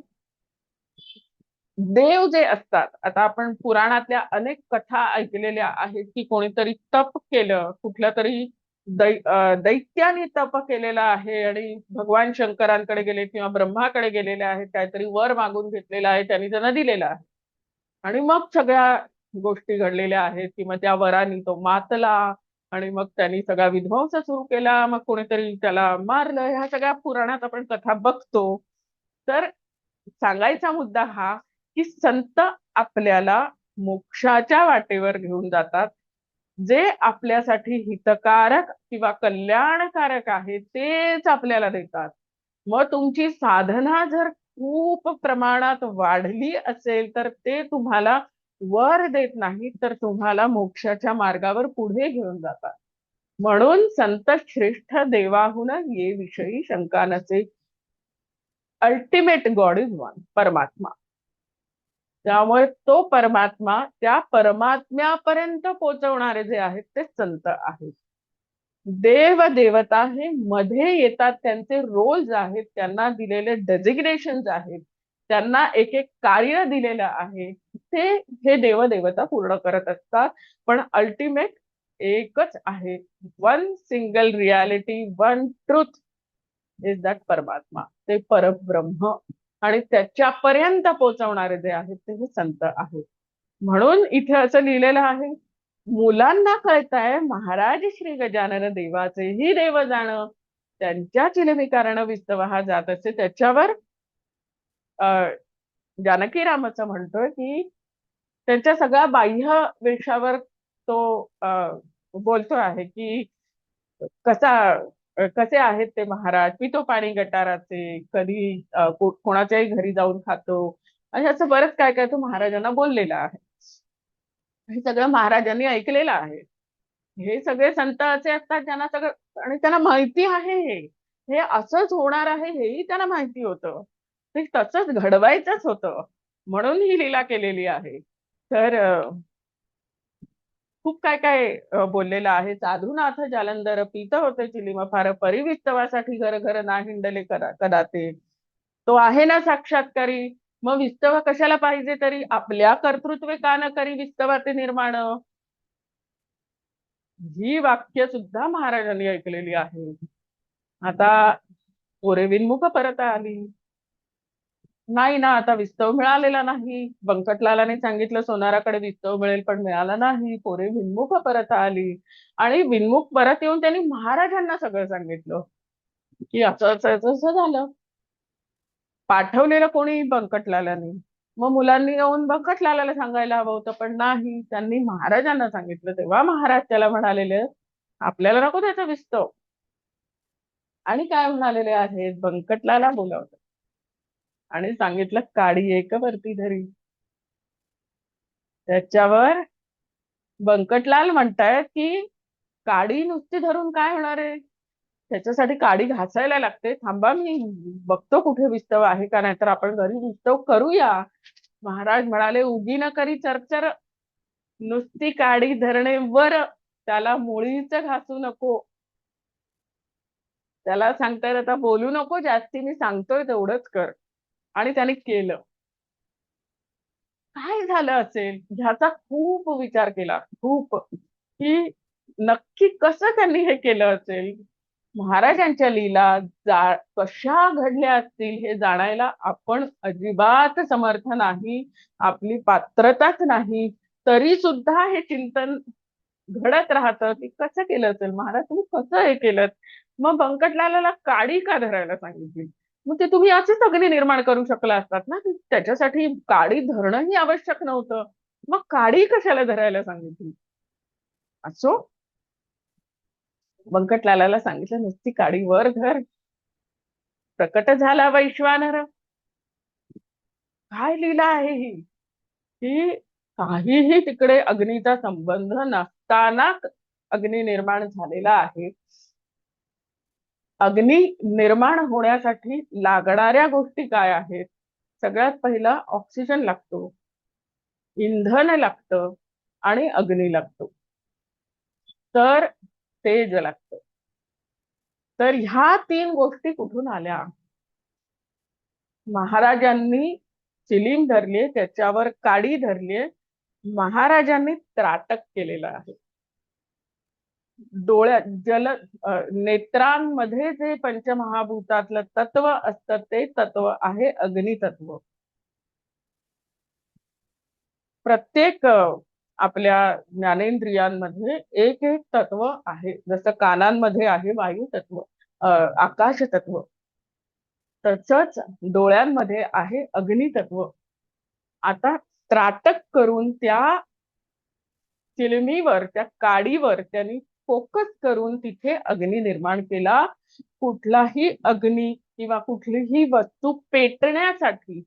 S1: देव जे असतात, आता आपण पुराणातल्या अनेक कथा ऐकलेल्या आहेत की कोणीतरी तप केलं, कुठल्या तरी दैत्याने तप केलेलं आहे आणि भगवान शंकरांकडे गेले किंवा ब्रह्माकडे गेलेले आहेत, काहीतरी वर मागून घेतलेला आहे, त्यांनी त्यांना दिलेला आहे आणि मग सगळ्या गोष्टी घडलेल्या आहेत की मग त्या वराने तो मातला आणि मग त्यांनी सगळा विध्वंस सुरू केला, मग कोणीतरी त्याला मारलं. ह्या सगळ्या पुराणात आपण कथा बघतो. तर सांगायचा मुद्दा हा की संत आपल्याला मोक्षाच्या वाटेवर घेऊन जातात. जे आपल्यासाठी हितकारक किंवा कल्याणकारक आहे तेच आपल्याला देतात. मग तुमची साधना जर खूप प्रमाणात वाढली असेल तर ते तुम्हाला वर देत नाही, तर तुम्हाला मोक्षाच्या मार्गावर पुढे घेऊन जातात. म्हणून संत श्रेष्ठ देवाहून ये विषयी शंका नसे. अल्टिमेट गॉड इज वन, परमात्मा. त्यामुळे तो परमात्मा, त्या परमात्म्यापर्यंत पोहोचवणारे जे आहेत ते संत आहेत. देव देवता हे मध्ये येतात, त्यांचे रोल्स आहेत, त्यांना दिलेले डेजिग्नेशन आहेत, त्यांना एक एक कार्य दिलेलं आहे, ते हे देव देवता पूर्ण करत असतात. पण अल्टिमेट एकच आहे, one single reality, one truth is that परमात्मा, ते परब्रह्म. आणि त्याच्यापर्यंत पोहोचवणारे जे आहेत ते हे संत आहेत. म्हणून इथे असं लिहिलेलं आहे, मुलांना कळताय महाराज श्री गजानन देवाचेही देव जाण, त्यांच्या चिलमी कारण विस्तव हा जात असे. त्याच्यावर जानकी राम असं म्हणतोय की त्यांच्या सगळ्या बाह्य वेशावर तो बोलतो आहे की कसे आहेत ते महाराज, पितो पाणी गटाराचे, कधी कोणाच्याही घरी जाऊन खातो, आणि असं बरंच काय काय तो महाराजांना बोललेला आहे. हे सगळं महाराजांनी ऐकलेलं आहे. हे सगळे संत असे असतात ज्यांना सगळं, आणि त्यांना माहिती आहे हे हे असंच होणार आहे, हेही त्यांना माहिती होतं, ते तसंच घडवायचंच होतं, म्हणून ही लीला केलेली आहे. तर खूप काय काय बोललेलं आहे. साधुनाथ जालंधर पीत होते चिलीम फार, परिविस्तवासाठी घर घर ना हिंडले कदाते, तो आहे ना साक्षात्कारी, मग विस्तव कशाला पाहिजे तरी, आपल्या कर्तृत्वे का न करी विस्तवाचे निर्माण. ही वाक्य सुद्धा महाराजांनी ऐकलेली आहे. आता पोरे विनमुख परत आली. नाही ना, आता विस्तव मिळालेला नाही. बंकटलालाने सांगितलं सोनाराकडे विस्तव मिळेल, पण मिळाला नाही. पोरे विनमुख परत आली आणि विनमुख परत येऊन त्यांनी महाराजांना सगळं सांगितलं की असं असं असं असं झालं. पाठवलेलं कोणी, बंकटलालाने. मग मुलांनी येऊन बंकटलालाला सांगायला हवं होतं, पण नाही, त्यांनी महाराजांना सांगितलं. तेव्हा महाराज त्याला म्हणालेले, आपल्याला नको त्याचं विस्तव. आणि काय म्हणालेले आहेत, बंकटलाला बोलावलं आणि सांगितलं, काडी एक वरती धरी. त्याच्यावर बंकटलाल म्हणतायत की काडी नुसती धरून काय होणार आहे, त्याच्यासाठी काडी घासायला लागते. थांबा, मी बघतो कुठे विस्तव आहे का, नाहीतर आपण घरी विस्तव करूया. महाराज म्हणाले, उगी न करी चरचर, नुसती काडी धरणे वर, त्याला मुळीच घासू नको. त्याला सांगतायत, आता बोलू नको जास्ती, मी सांगतोय तेवढंच कर. आणि त्याने केलं. काय झालं असेल ह्याचा खूप विचार केला, खूप, की नक्की कसं त्यांनी हे केलं असेल. महाराजांच्या लीला कशा घडल्या असतील हे जाणायला आपण अजिबात समर्थ नाही, आपली पात्रताच नाही. तरी सुद्धा हे चिंतन घडत राहतं की कसं केलं असेल महाराज, तुम्ही कसं हे केलं. मग बंकटलालाला काडी का धरायला सांगितली. मग ते तुम्ही असेच अग्नी निर्माण करू शकला असतात ना, त्याच्यासाठी काडी धरणंही आवश्यक नव्हतं. मग काडी कशाला धरायला सांगितली. असो, बंकटलालाला सांगितलं, नुसती काडी वर धर. प्रकट झाला वैश्वानर. काय लीला आहे ही, की काहीही तिकडे अग्नीचा संबंध नसताना अग्नी निर्माण झालेला आहे. अग्नी निर्माण होण्यासाठी लागणाऱ्या गोष्टी काय आहेत. सगळ्यात पहिला ऑक्सिजन लागतो, इंधन लागतं आणि अग्नी लागतो, तर तेज लागतं. तर ह्या 3 गोष्टी कुठून आल्या. महाराजांनी चिलीम धरली, त्याच्यावर काडी धरली. महाराजांनी त्राटक केलेलं आहे. डोळ्यात नेत्रांमध्ये जे पंचमहाभूतातलं तत्व असतं ते तत्व आहे अग्नितत्व. प्रत्येक आपल्या ज्ञानेंद्रियांमध्ये एक एक तत्व आहे. जसं कानांमध्ये आहे वायू तत्व, आकाश तत्व, तसंच डोळ्यांमध्ये आहे अग्नितत्व. आता त्राटक करून त्या चिलमीवर, त्या काडीवर त्यांनी फोकस करून तिथे अग्नी निर्माण केला. कुठलाही अग्नी किंवा कुठलीही वस्तू पेटण्यासाठी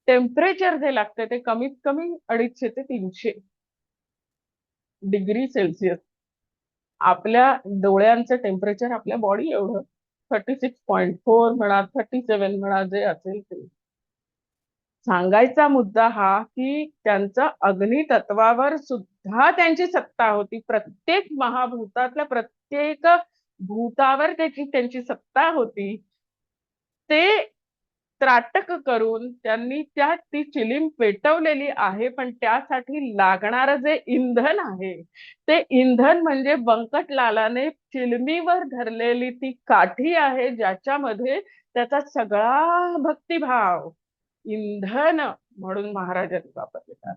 S1: टेम्परेचर जे लागते ते कमीत कमी 250 ते 300 डिग्री सेल्सिअस. आपल्या डोळ्यांचं टेम्परेचर आपल्या बॉडी एवढं, 36.4 म्हणा, 37 म्हणा, जे असेल ते. सांगायचा मुद्दा हा की त्यांचं अग्नितत्वावर सुद्धा त्यांची सत्ता होती. प्रत्येक महाभूतातल्या प्रत्येक भूतावर त्यांची सत्ता होती. ते त्राटक करून त्यांनी ती चिलीम पेटवलेली आहे. पण त्यासाठी लागणार जे इंधन आहे, ते इंधन म्हणजे बंकटलालाने चिलमीवर धरलेली ती काठी आहे, ज्याच्यामध्ये त्याचा सगळा भक्तिभाव इंधन म्हणून महाराजांनी वापरलेला.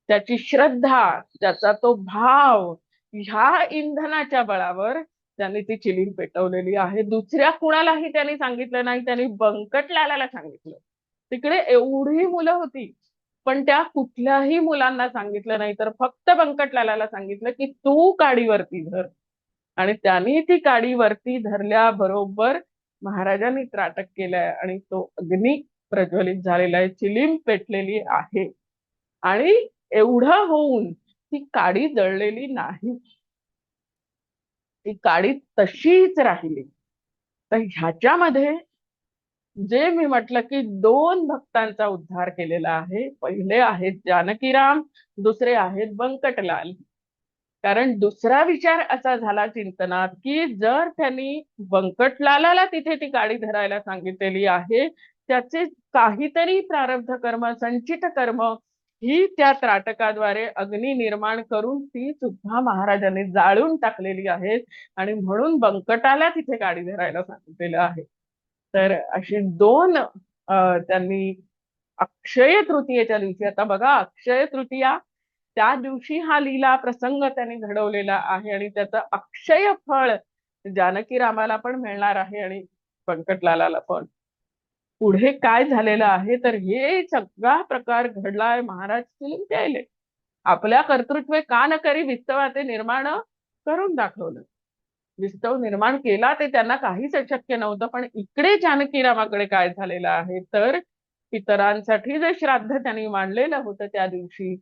S1: त्याची श्रद्धा, त्याचा तो भाव, ह्या इंधनाच्या बळावर त्यांनी ती चिलीम पेटवलेली आहे. दुसऱ्या कुणालाही त्यांनी सांगितलं नाही, त्यांनी बंकटलालाला सांगितलं. तिकडे एवढी मुलं होती, पण त्या कुठल्याही मुलांना सांगितलं नाही, तर फक्त बंकटलालाला सांगितलं की तू काडीवरती धर. आणि त्यांनी ती काडीवरती धरल्याबरोबर महाराजांनी त्राटक केलाय आणि तो अग्नी प्रज्वलित झालेला आहे, चिलीम पेटलेली आहे. आणि एवढं होऊन ती काडी जळलेली नाही, ती काडी तशीच राहिली. तर ह्याच्यामध्ये जे मी म्हटलं की 2 भक्तांचा उद्धार केलेला आहे. पहिले आहेत जानकीराम, दुसरे आहेत बंकटलाल. कारण दुसरा विचार असा झाला चिंतनात की जर त्यांनी बंकटलालाला तिथे ती काडी धरायला सांगितलेली आहे, त्याचे काहीतरी प्रारब्ध कर्म, संचित कर्म ही त्या त्राटकाद्वारे अग्नी निर्माण करून ती सुद्धा महाराजांनी जाळून टाकलेली आहेत आणि म्हणून बंकटाला तिथे गाडी धरायला सांगितलेलं आहे. तर अशी दोन त्यांनी अक्षय तृतीयेच्या दिवशी, आता बघा अक्षय तृतीया त्या दिवशी हा लीला प्रसंग त्यांनी घडवलेला आहे आणि त्याचं अक्षय फळ जानकी रामाला पण मिळणार आहे आणि व्यंकटलालाला पण. पुढे काय झालेलं आहे तर हे सगळा प्रकार घडलाय महाराज चिलिम द्यायले. आपल्या कर्तृत्व का न करी विस्तवाचे निर्माण करून दाखवलं. विस्तव निर्माण केला ते त्यांना काहीच अशक्य नव्हतं, पण इकडे जानकी रामाकडे काय झालेलं आहे तर पितरांसाठी जे श्राद्ध त्यांनी मांडलेलं होतं त्या दिवशी,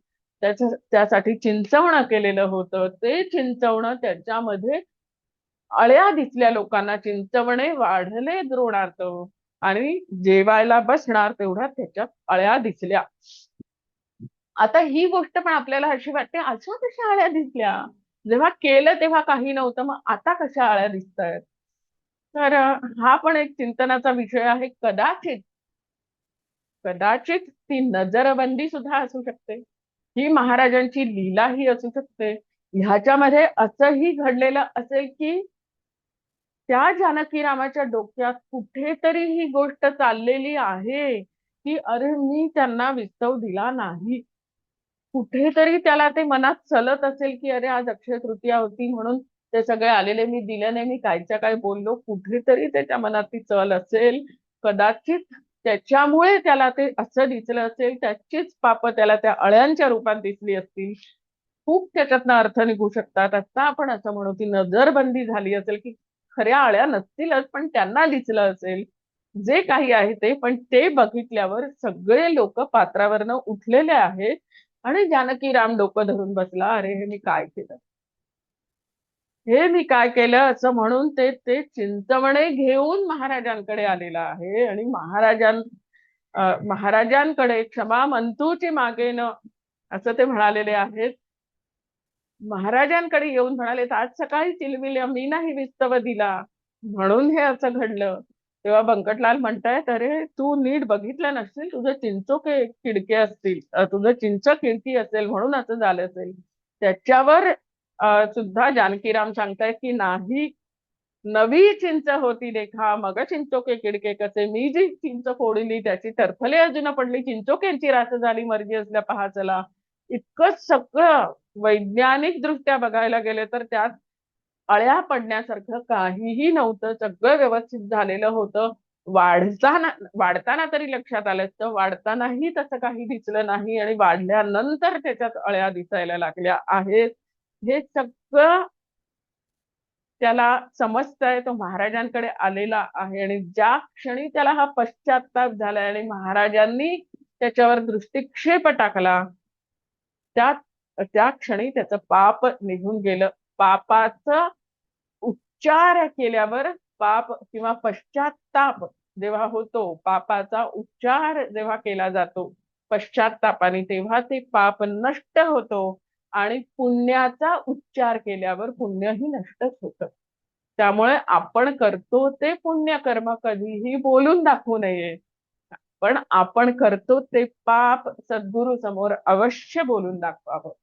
S1: त्यासाठी चिंचवणं केलेलं होतं, ते चिंचवणं त्याच्यामध्ये अळ्या दिसल्या लोकांना. चिंचवणे वाढले द्रोणार्थ आणि जेवायला बसणार तेवढ्या त्याच्यात अळ्या दिसल्या. आता ही गोष्ट पण आपल्याला अशी वाटते, अशा कशा अळ्या दिसल्या? जेव्हा केलं तेव्हा काही नव्हतं, मग आता कशा अळ्या दिसतायत? तर हा पण एक चिंतनाचा विषय आहे. कदाचित कदाचित ती नजरबंदी सुद्धा असू शकते, ही महाराजांची लीलाही असू शकते. ह्याच्यामध्ये असंही घडलेलं असेल की त्या जानकी रामाच्या डोक्यात कुठेतरी ही गोष्ट चाललेली आहे की अरे मी त्यांना विस्तव दिला नाही. कुठेतरी त्याला ते मनात चलत असेल की अरे आज अक्षय तृतीया होती म्हणून ते सगळे आलेले मी दिले नाही, मी कायच्या काय बोललो. कुठेतरी त्याच्या मनात ती चल असेल. कदाचित त्याच्यामुळे त्याला ते असं दिसलं असेल, त्याचीच पाप त्याला त्या अळ्यांच्या रूपात दिसली असतील. खूप त्याच्यातनं अर्थ निघू शकतात. आता आपण असं म्हणू की नजरबंदी झाली असेल की खऱ्या अळ्या नसतीलच, पण त्यांना दिसलं असेल. जे काही आहे ते, पण ते बघितल्यावर सगळे लोक पात्रावरनं उठलेले आहेत आणि जानकी राम डोकं धरून बसला, अरे हे मी काय केलं, हे मी काय केलं असं म्हणून ते ते चिंचवणे घेऊन महाराजांकडे आलेला आहे. आणि महाराजांकडे क्षमा मंतूची मागेन असं ते म्हणालेले आहेत. महाराजांकडे येऊन म्हणाले, आज सकाळी चिलमिल्या मी नाही विस्तव दिला म्हणून हे असं घडलं. तेव्हा बंकटलाल म्हणतायत, अरे तू नीट बघितलं नसतील, तुझं चिंचोके खिडके असतील, तुझं चिंच खिडकी असेल म्हणून असं झालं असेल. त्याच्यावर सुद्धा जानकीराम सांगतायत की नाही, नवी चिंच होती देखा मग चिंचोके किडके कसे, मी जी चिंच फोडली त्याची टरफले अजून पडली, चिंचोक्यांची रास झाली मर्जी असल्या पहा चला. इतकं सगळं वैज्ञानिक दृष्ट्या बघायला गेले तर त्यात अळ्या पडण्यासारखं काहीही नव्हतं. सगळं व्यवस्थित झालेलं होतं. वाढताना तरी लक्षात आलं तर वाढतानाही तसं काही दिसलं नाही आणि वाढल्यानंतर त्याच्यात अळ्या दिसायला लागल्या आहेत. हे सगळं त्याला समजतंय. तो महाराजांकडे आलेला आहे आणि ज्या क्षणी त्याला हा पश्चाताप झालाय आणि महाराजांनी त्याच्यावर दृष्टिक्षेप टाकला, त्या त्या क्षणी त्याचं पाप निघून गेलं. पापाचं उच्चार केल्यावर पाप किंवा पश्चाताप जेव्हा होतो, पापाचा उच्चार जेव्हा केला जातो पश्चातापाने, तेव्हा ते पाप नष्ट होतो आणि पुण्याचा उच्चार केल्यावर पुण्यही नष्टच होतं. त्यामुळे आपण करतो ते पुण्य कर्म कधीही बोलून दाखवू नये, पण आपण करतो ते पाप सद्गुरु समोर अवश्य बोलून दाखवावं.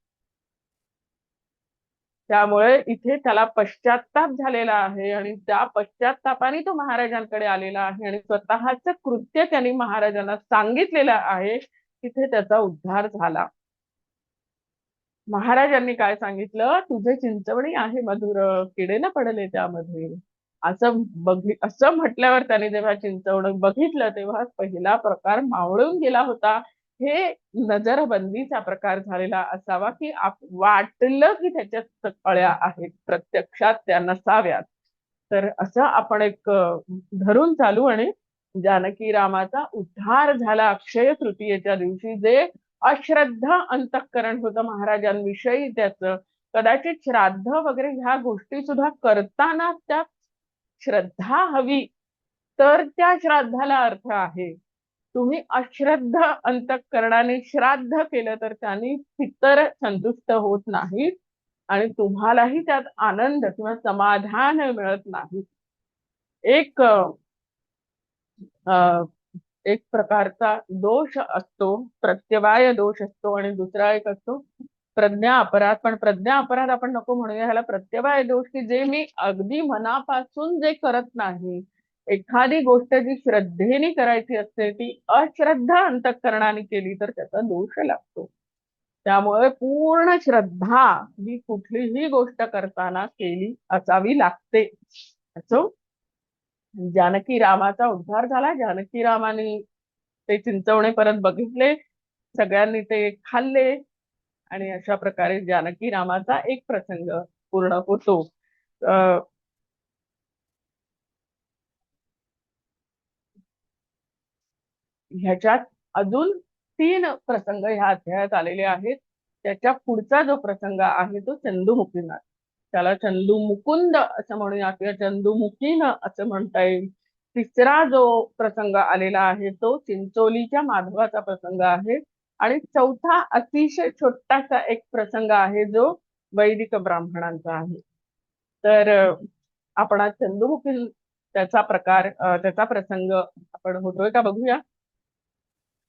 S1: त्यामुळे इथे त्याला पश्चाताप झालेला आहे आणि त्या पश्चातापाने तो महाराजांकडे आलेला आहे आणि स्वतःच कृत्य त्यांनी महाराजांना सांगितलेलं आहे. तिथे त्याचा उद्धार झाला. महाराजांनी काय सांगितलं, तुझे चिंचवणी आहे मधुर, किडे न पडले त्यामध्ये. असं म्हटल्यावर त्याने जेव्हा चिंचवण बघितलं तेव्हा पहिला प्रकार मावळून गेला होता. हे नजरबंदीचा प्रकार झालेला असावा की वाटलं की त्याच्यात अळ्या आहेत, प्रत्यक्षात त्या नसाव्यात. तर असं आपण एक धरून चालू आणि जानकी रामाचा उद्धार झाला अक्षय तृतीयेच्या दिवशी. जे अश्रद्धा अंतःकरण होतं महाराजांविषयी त्याचं, कदाचित श्राद्ध वगैरे ह्या गोष्टी सुद्धा करताना त्या श्रद्धा हवी तर त्या श्राद्धाला अर्थ आहे. तुम्ही अश्रद्ध अंतःकरणाने श्राद्ध केलं तर त्यांनी पितर संतुष्ट होत नाहीत आणि तुम्हालाही त्यात आनंद किंवा समाधान मिळत नाही. एक एक प्रकारचा दोष असतो, प्रत्यवाय दोष असतो, आणि दुसरा एक असतो प्रज्ञा अपराध. पण प्रज्ञा अपराध आपण नको म्हणूया, ह्याला प्रत्यवाय दोष, की जे मी अगदी मनापासून जे करत नाही. एखादी गोष्ट जी श्रद्धेने करायची असते ती अश्रद्धा अंतःकरणाने केली तर त्याचा दोष लागतो. त्यामुळे पूर्ण श्रद्धा ही कुठलीही गोष्ट करताना केली असावी लागते. असो, जानकी रामाचा उद्धार झाला. जानकी रामाने ते चिंचवणे परत बघितले, सगळ्यांनी ते खाल्ले, आणि अशा प्रकारे जानकी रामाचा एक प्रसंग पूर्ण होतो. अ, ह्याच्यात अजून 3 प्रसंग ह्या अध्यायात आलेले आहेत. त्याच्या पुढचा जो प्रसंग आहे तो चंदूमुखीनाथ. त्याला चंदू मुकुंद असं म्हणूया किंवा चंदूमुखीन असं म्हणता येईल. तिसरा जो प्रसंग आलेला आहे तो चिंचोलीच्या माधवाचा प्रसंग आहे. आणि चौथा अतिशय छोटासा एक प्रसंग आहे जो वैदिक ब्राह्मणांचा आहे. तर आपण आज चंदूमुखी त्याचा प्रकार, त्याचा प्रसंग आपण होतोय का बघूया.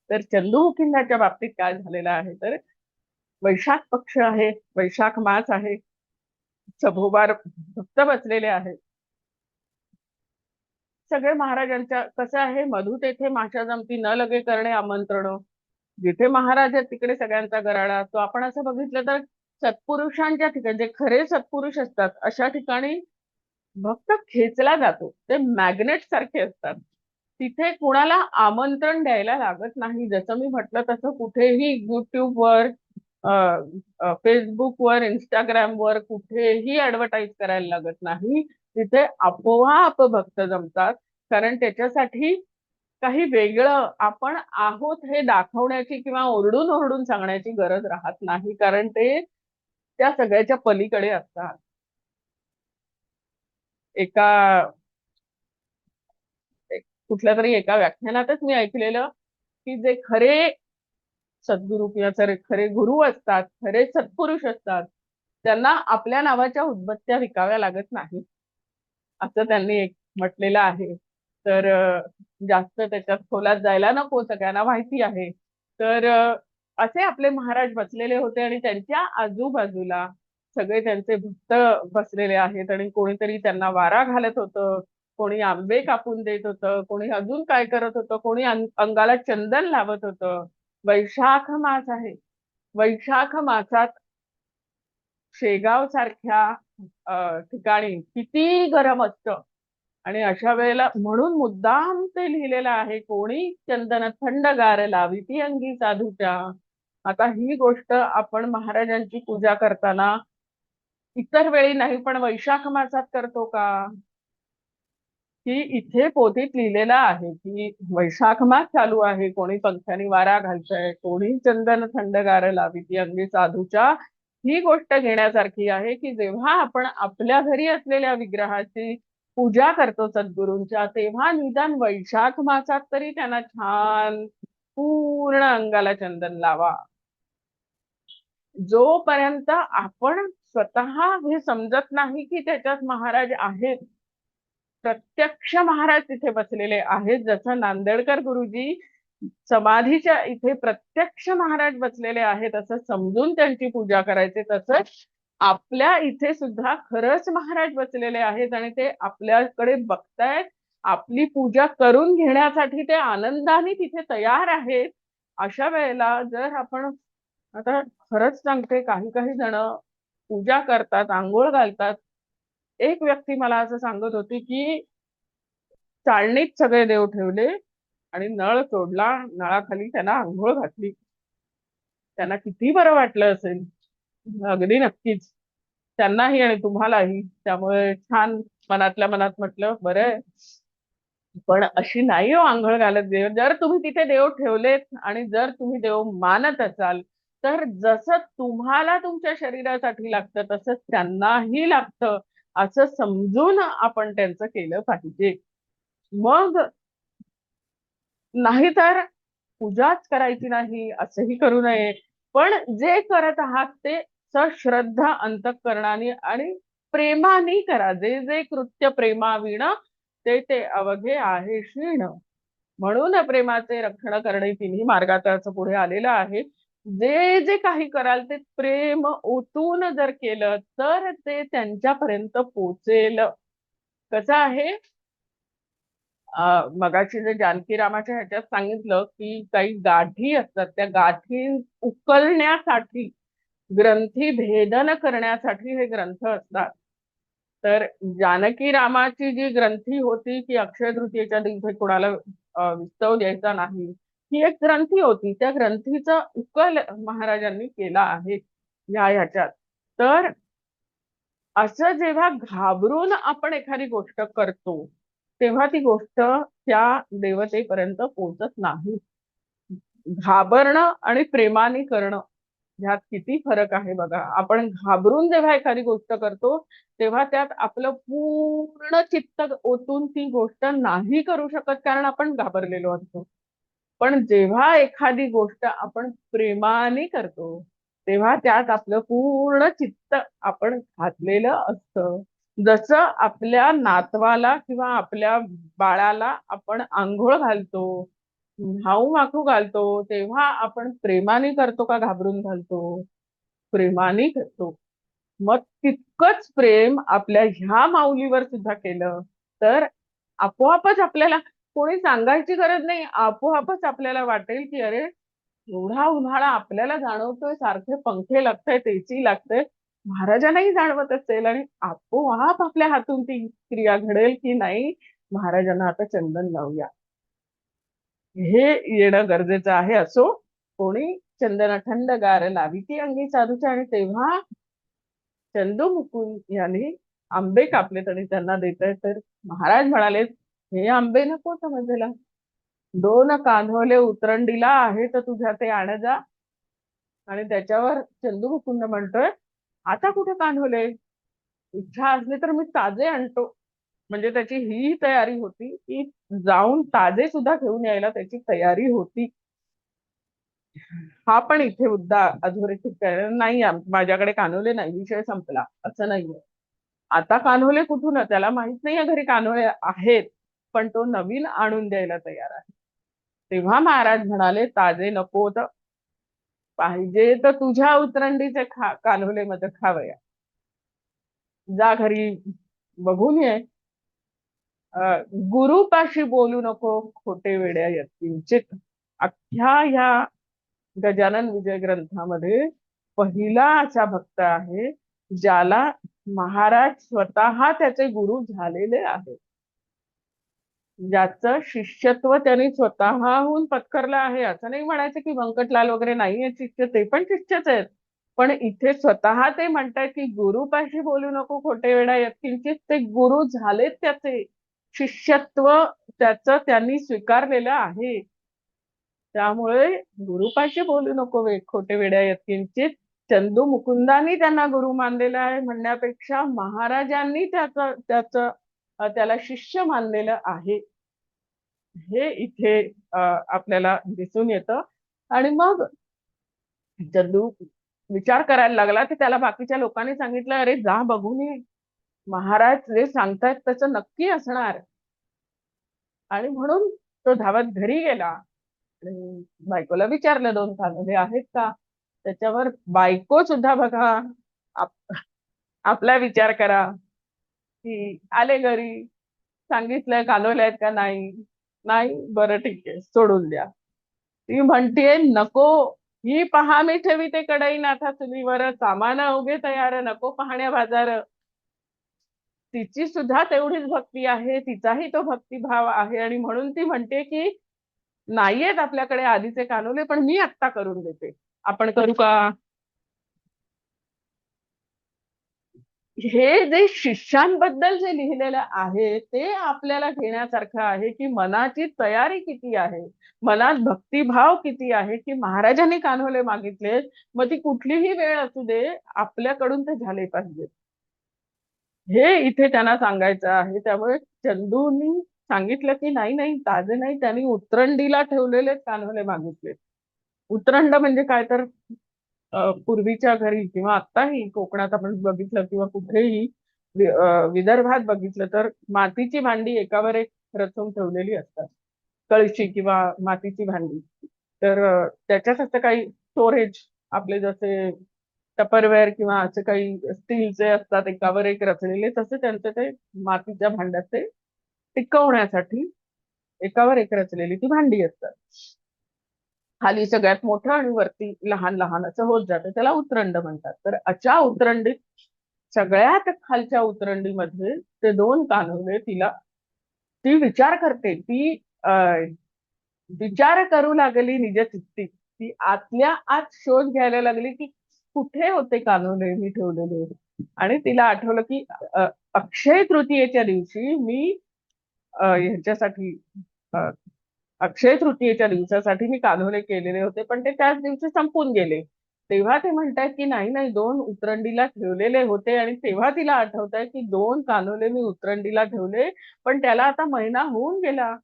S1: तर चंदूमुखींच्या बाबतीत काय झालेलं आहे, तर वैशाख पक्ष आहे, वैशाख मास आहे, सभोवार भक्त बसलेले आहेत. सगळे महाराजांच्या कसं आहे, मधु तेथे माशा जमती न लगे करणे आमंत्रण. जिथे महाराज आहेत तिकडे सगळ्यांचा गराडा असतो. आपण असं बघितलं तर सत्पुरुषांच्या ठिकाणी, जे खरे सत्पुरुष असतात अशा ठिकाणी भक्त खेचला जातो. ते मॅग्नेट सारखे असतात. तिथे कुणाला आमंत्रण द्यायला लागत नाही. जसं मी म्हटलं तसं कुठेही युट्यूबवर, फेसबुकवर, इंस्टाग्रामवर कुठेही ऍडव्हर्टाईज करायला लागत नाही. तिथे आपोआप भक्त जमतात. कारण त्याच्यासाठी काही वेगळं आपण आहोत हे दाखवण्याची किंवा ओरडून ओरडून सांगण्याची गरज राहत नाही, कारण ते त्या सगळ्याच्या पलीकडे असतात. एका कुठल्या तरी एका व्याख्यानातच मी ऐकलेलं, की जे खरे सद्गुरू किंवा खरे गुरु असतात, खरे सत्पुरुष असतात, त्यांना आपल्या नावाच्या उदबत्त्या विकाव्या लागत नाही, असं त्यांनी एक म्हटलेलं आहे. तर जास्त त्याच्यात खोलात जायला नको, सगळ्यांना माहिती आहे. तर असे आपले महाराज बसलेले होते आणि त्यांच्या आजूबाजूला सगळे त्यांचे भक्त बसलेले आहेत, आणि कोणीतरी त्यांना वारा घालत होतं, कोणी आंबे कापून देत होतं, कोणी अजून काय करत होतं, कोणी अंगाला चंदन लावत होतं. वैशाख मास आहे. वैशाख मासात शेगाव सारख्या ठिकाणी किती गरम असतं. आणि अशा वेळेला म्हणून मुद्दाम ते लिहिलेलं आहे, कोणी चंदन थंडगार लावी ती अंगी साधूच्या. आता ही गोष्ट आपण महाराजांची पूजा करताना इतर वेळी नाही पण वैशाख मासात करतो का, की इथे पोथीत लिहिलेलं आहे की वैशाख मास चालू आहे, कोणी पंख्यानी वारा घालतंय, कोणी चंदन थंडगार लावी ती अंगी साधूच्या. ही गोष्ट घेण्यासारखी आहे की जेव्हा आपण आपल्या घरी असलेल्या विग्रहाची पूजा करतो सद्गुरूंच्या, तेव्हा निदान वैशाख मासात तरी त्यांना छान पूर्ण अंगाला चंदन लावा. जोपर्यंत आपण स्वतः हे समजत नाही की त्याच्यात महाराज आहेत, प्रत्यक्ष महाराज तिथे बसलेले आहेत, जसं नांदेडकर गुरुजी समाधीच्या इथे प्रत्यक्ष महाराज बसलेले आहेत असं समजून त्यांची पूजा करायचे, तसंच आपल्या इथे सुद्धा खरंच महाराज बसलेले आहेत आणि ते आपल्याकडे बघतायत, आपली पूजा करून घेण्यासाठी ते आनंदाने तिथे तयार आहेत. अशा वेळेला जर आपण, आता खरंच सांगते, काही काही जण पूजा करतात, आंघोळ घालतात. एक व्यक्ती मला असं सांगत होती की चाळणीत सगळे देव ठेवले आणि नळ सोडला, नळाखाली त्यांना आंघोळ घातली. त्यांना किती बरं वाटलं असेल. अगदी नक्कीच त्यांनाही आणि तुम्हालाही. त्यामुळे छान मनातल्या मनात म्हटलं बरं, पण अशी नाही हो आंघोळ घालत देव. जर तुम्ही तिथे देव ठेवलेत आणि जर तुम्ही देव मानत असाल, तर जसं तुम्हाला तुमच्या शरीरासाठी लागतं तसंच त्यांनाही लागतं, असं समजून आपण त्यांचं केलं पाहिजे. मग नाहीतर पूजाच करायची नाही असंही करू नये. पण जे करत आहात ते सश्रद्धा अंतःकरणाने आणि प्रेमाने करा. जे जे कृत्य प्रेमाविण ते ते अवघे आहे क्षीण. म्हणून प्रेमाचे रक्षण करणे तिन्ही मार्गात असं पुढे आलेलं आहे. जे जे काही कराल ते प्रेम ओतून जर केलं तर ते त्यांच्यापर्यंत पोचेल. कसं आहे, मगाशी जे जानकीरामाच्या ह्याच्यात सांगितलं की काही गाठी असतात, त्या गाठी उकलण्यासाठी, ग्रंथी भेदन करण्यासाठी हे ग्रंथ असतात. तर जानकी रामाची जी ग्रंथी होती की अक्षय तृतीयेच्या दिवशी कोणाला विस्तव द्यायचा नाही, ही एक ग्रंथी होती. त्या ग्रंथीचा उकल महाराजांनी केला आहे या ह्याच्यात. तर असं जेव्हा घाबरून आपण एखादी गोष्ट करतो तेव्हा ती गोष्ट त्या देवतेपर्यंत पोहोचत नाही. घाबरणं आणि प्रेमाने करणं ह्यात किती फरक आहे बघा. आपण घाबरून जेव्हा एखादी गोष्ट करतो तेव्हा त्यात आपलं पूर्ण चित्त ओतून ती गोष्ट नाही करू शकत, कारण आपण घाबरलेलो असतो. पण जेव्हा एखादी गोष्ट आपण प्रेमाने करतो तेव्हा त्यात आपलं पूर्ण चित्त आपण घातलेलं असतं. जसं आपल्या नातवाला किंवा आपल्या बाळाला आपण आंघोळ घालतो, हाऊ माखू घालतो, तेव्हा आपण प्रेमाने करतो का घाबरून घालतो? प्रेमाने करतो. मग तितकंच प्रेम आपल्या ह्या माऊलीवर सुद्धा केलं तर आपोआपच आपल्याला कोणी सांगायची गरज नाही, आपोआपच आपल्याला वाटेल की अरे, एवढा उन्हाळा आपल्याला जाणवतोय, सारखे पंखे लागतायत, एसी लागतंय, महाराजांनाही जाणवत असेल आणि आपोआप आपल्या हातून ती क्रिया घडेल की नाही, महाराजांना आता चंदन लावूया, हे येणं गरजेचं आहे. असो, कोणी चंदन थंडगार लावी ती अंगी साधूच्या, आणि तेव्हा चंदू मुकुंद यांनी आंबे कापले आणि त्यांना देत आहेत. तर महाराज म्हणाले, हे आंबे नको समजला, 2 कान्होले उतरंडीला आहे तर तुझ्या ते आण जा. आणि त्याच्यावर चंदू मुकुंद म्हणतोय, आता कुठे कान्होले, इच्छा असली तर मी ताजे आणतो. म्हणजे त्याची ही तयारी होती की जाऊन ताजे सुद्धा घेऊन यायला त्याची तयारी होती. हा पण इथे मुद्दा अधोरेखित करायला नाही, माझ्याकडे कान्होले नाही, विषय संपला असं नाहीये. आता कान्होले कुठून, त्याला माहित नाहीये घरी कान्होले आहेत, पण तो नवीन आणून द्यायला तयार आहे. तेव्हा महाराज म्हणाले, ताजे नकोत, पाहिजे तर तुझ्या उतरंडीचे कान्होले मध्ये खावया, जा घरी बघून ये. गुरुपाशी बोलू नको खोटे वेड्या यत्किंचित, अख्ख्या ह्या गजानन विजय ग्रंथामध्ये पहिला असा भक्त आहे ज्याला महाराज स्वतः त्याचे गुरु झालेले आहेत, ज्याचं शिष्यत्व त्यांनी स्वतःहून पत्करलं आहे. असं नाही म्हणायचं की व्यंकटलाल वगैरे नाही आहेत शिष्य, ते पण शिष्यच आहेत. पण इथे स्वतः ते म्हणतात की गुरुपाशी बोलू नको खोटे वेडा यत्किंचित, ते गुरु झालेत, त्याचे शिष्यत्व त्याचं त्यांनी स्वीकारलेलं आहे. त्यामुळे गुरुपाशी बोलू नको खोटे वेड्या यत्किंचित, चंदू मुकुंदानी त्यांना गुरु मानलेला आहे म्हणण्यापेक्षा महाराजांनी त्याला शिष्य मानलेलं आहे, हे इथे आपल्याला दिसून येतं. आणि मग चंदू विचार करायला लागला की त्याला बाकीच्या लोकांनी सांगितलं, अरे जा बघून ये, महाराज जे सांगतायत त्याचं नक्की असणार. आणि म्हणून तो धावत घरी गेला आणि बायकोला विचारलं, 2 कान्होले आहेत का? त्याच्यावर बायको सुद्धा बघा, आप- आपला विचार करा की आले घरी, सांगितलंय कान्होले आहेत का, नाही, नाही, बरं ठीक आहे सोडून द्या. ती म्हणतीये, नको, ही पहा मी ठेवीते कढई नाथा चुलीवर, सामान अवघे तयार, नको पाहण्या बाजार. तिची सुद्धा तेवढीच भक्ती आहे, तिचाही तो भक्तिभाव आहे, आणि म्हणून ती म्हणते की नाहीयेत आपल्याकडे आधीचे कानोले, पण मी आत्ता करून देते, आपण करू का? हे जे शिष्यांबद्दल जे लिहिलेलं आहे ते आपल्याला घेण्यासारखं आहे की मनाची तयारी किती आहे, मनात भक्तिभाव किती आहे, की महाराजांनी कान्होले मागितले, मग ती कुठलीही वेळ असू दे, आपल्याकडून ते झाले पाहिजे, हे इथे त्यांना सांगायचं आहे. त्यामुळे चंदूनी सांगितलं की नाही नाही, ताजे नाही, त्यांनी उतरंडीला ठेवलेले कान्होले मागितले. उतरंड म्हणजे काय तर, पूर्वीच्या घरी किंवा आत्ताही कोकणात आपण बघितलं किंवा कुठेही विदर्भात बघितलं तर मातीची भांडी एकावर एक रचून ठेवलेली असतात. कळशी किंवा मातीची भांडी. तर त्याच्यात असं काही स्टोरेज आपले जसे टपरवेअर किंवा असे काही स्टीलचे असतात एकावर एक रचलेले, तसे त्यांचे ते मातीच्या भांड्यात ते टिकवण्यासाठी एकावर एक रचलेली ती भांडी असतात. खाली सगळ्यात मोठं आणि वरती लहान लहान असं होत जातं, त्याला उतरंड म्हणतात. तर अशा उतरंडीत सगळ्यात खालच्या उतरंडीमध्ये ते दोन कान्होले तिला, ती विचार करते, ती विचार करू लागली निज चित्ती. ती आतल्या आत शोध घ्यायला लागली की कुठे होते कान्होले मी ठेवलेले. आणि तिला आठवलं की अक्षय तृतीयेच्या दिवशी मी ह्याच्यासाठी अ, अक्षय तृतीयेच्या दिवसासाठी मी कान्होले केलेले होते, पण ते त्याच दिवशी संपून गेले. तेव्हा ते म्हणतात की नाही नाही, दोन उतरंडीला ठेवलेले होते. आणि तेव्हा तिला आठवत आहे की दोन कान्होले मी उतरंडीला ठेवले, पण त्याला आता महिना होऊन गेला.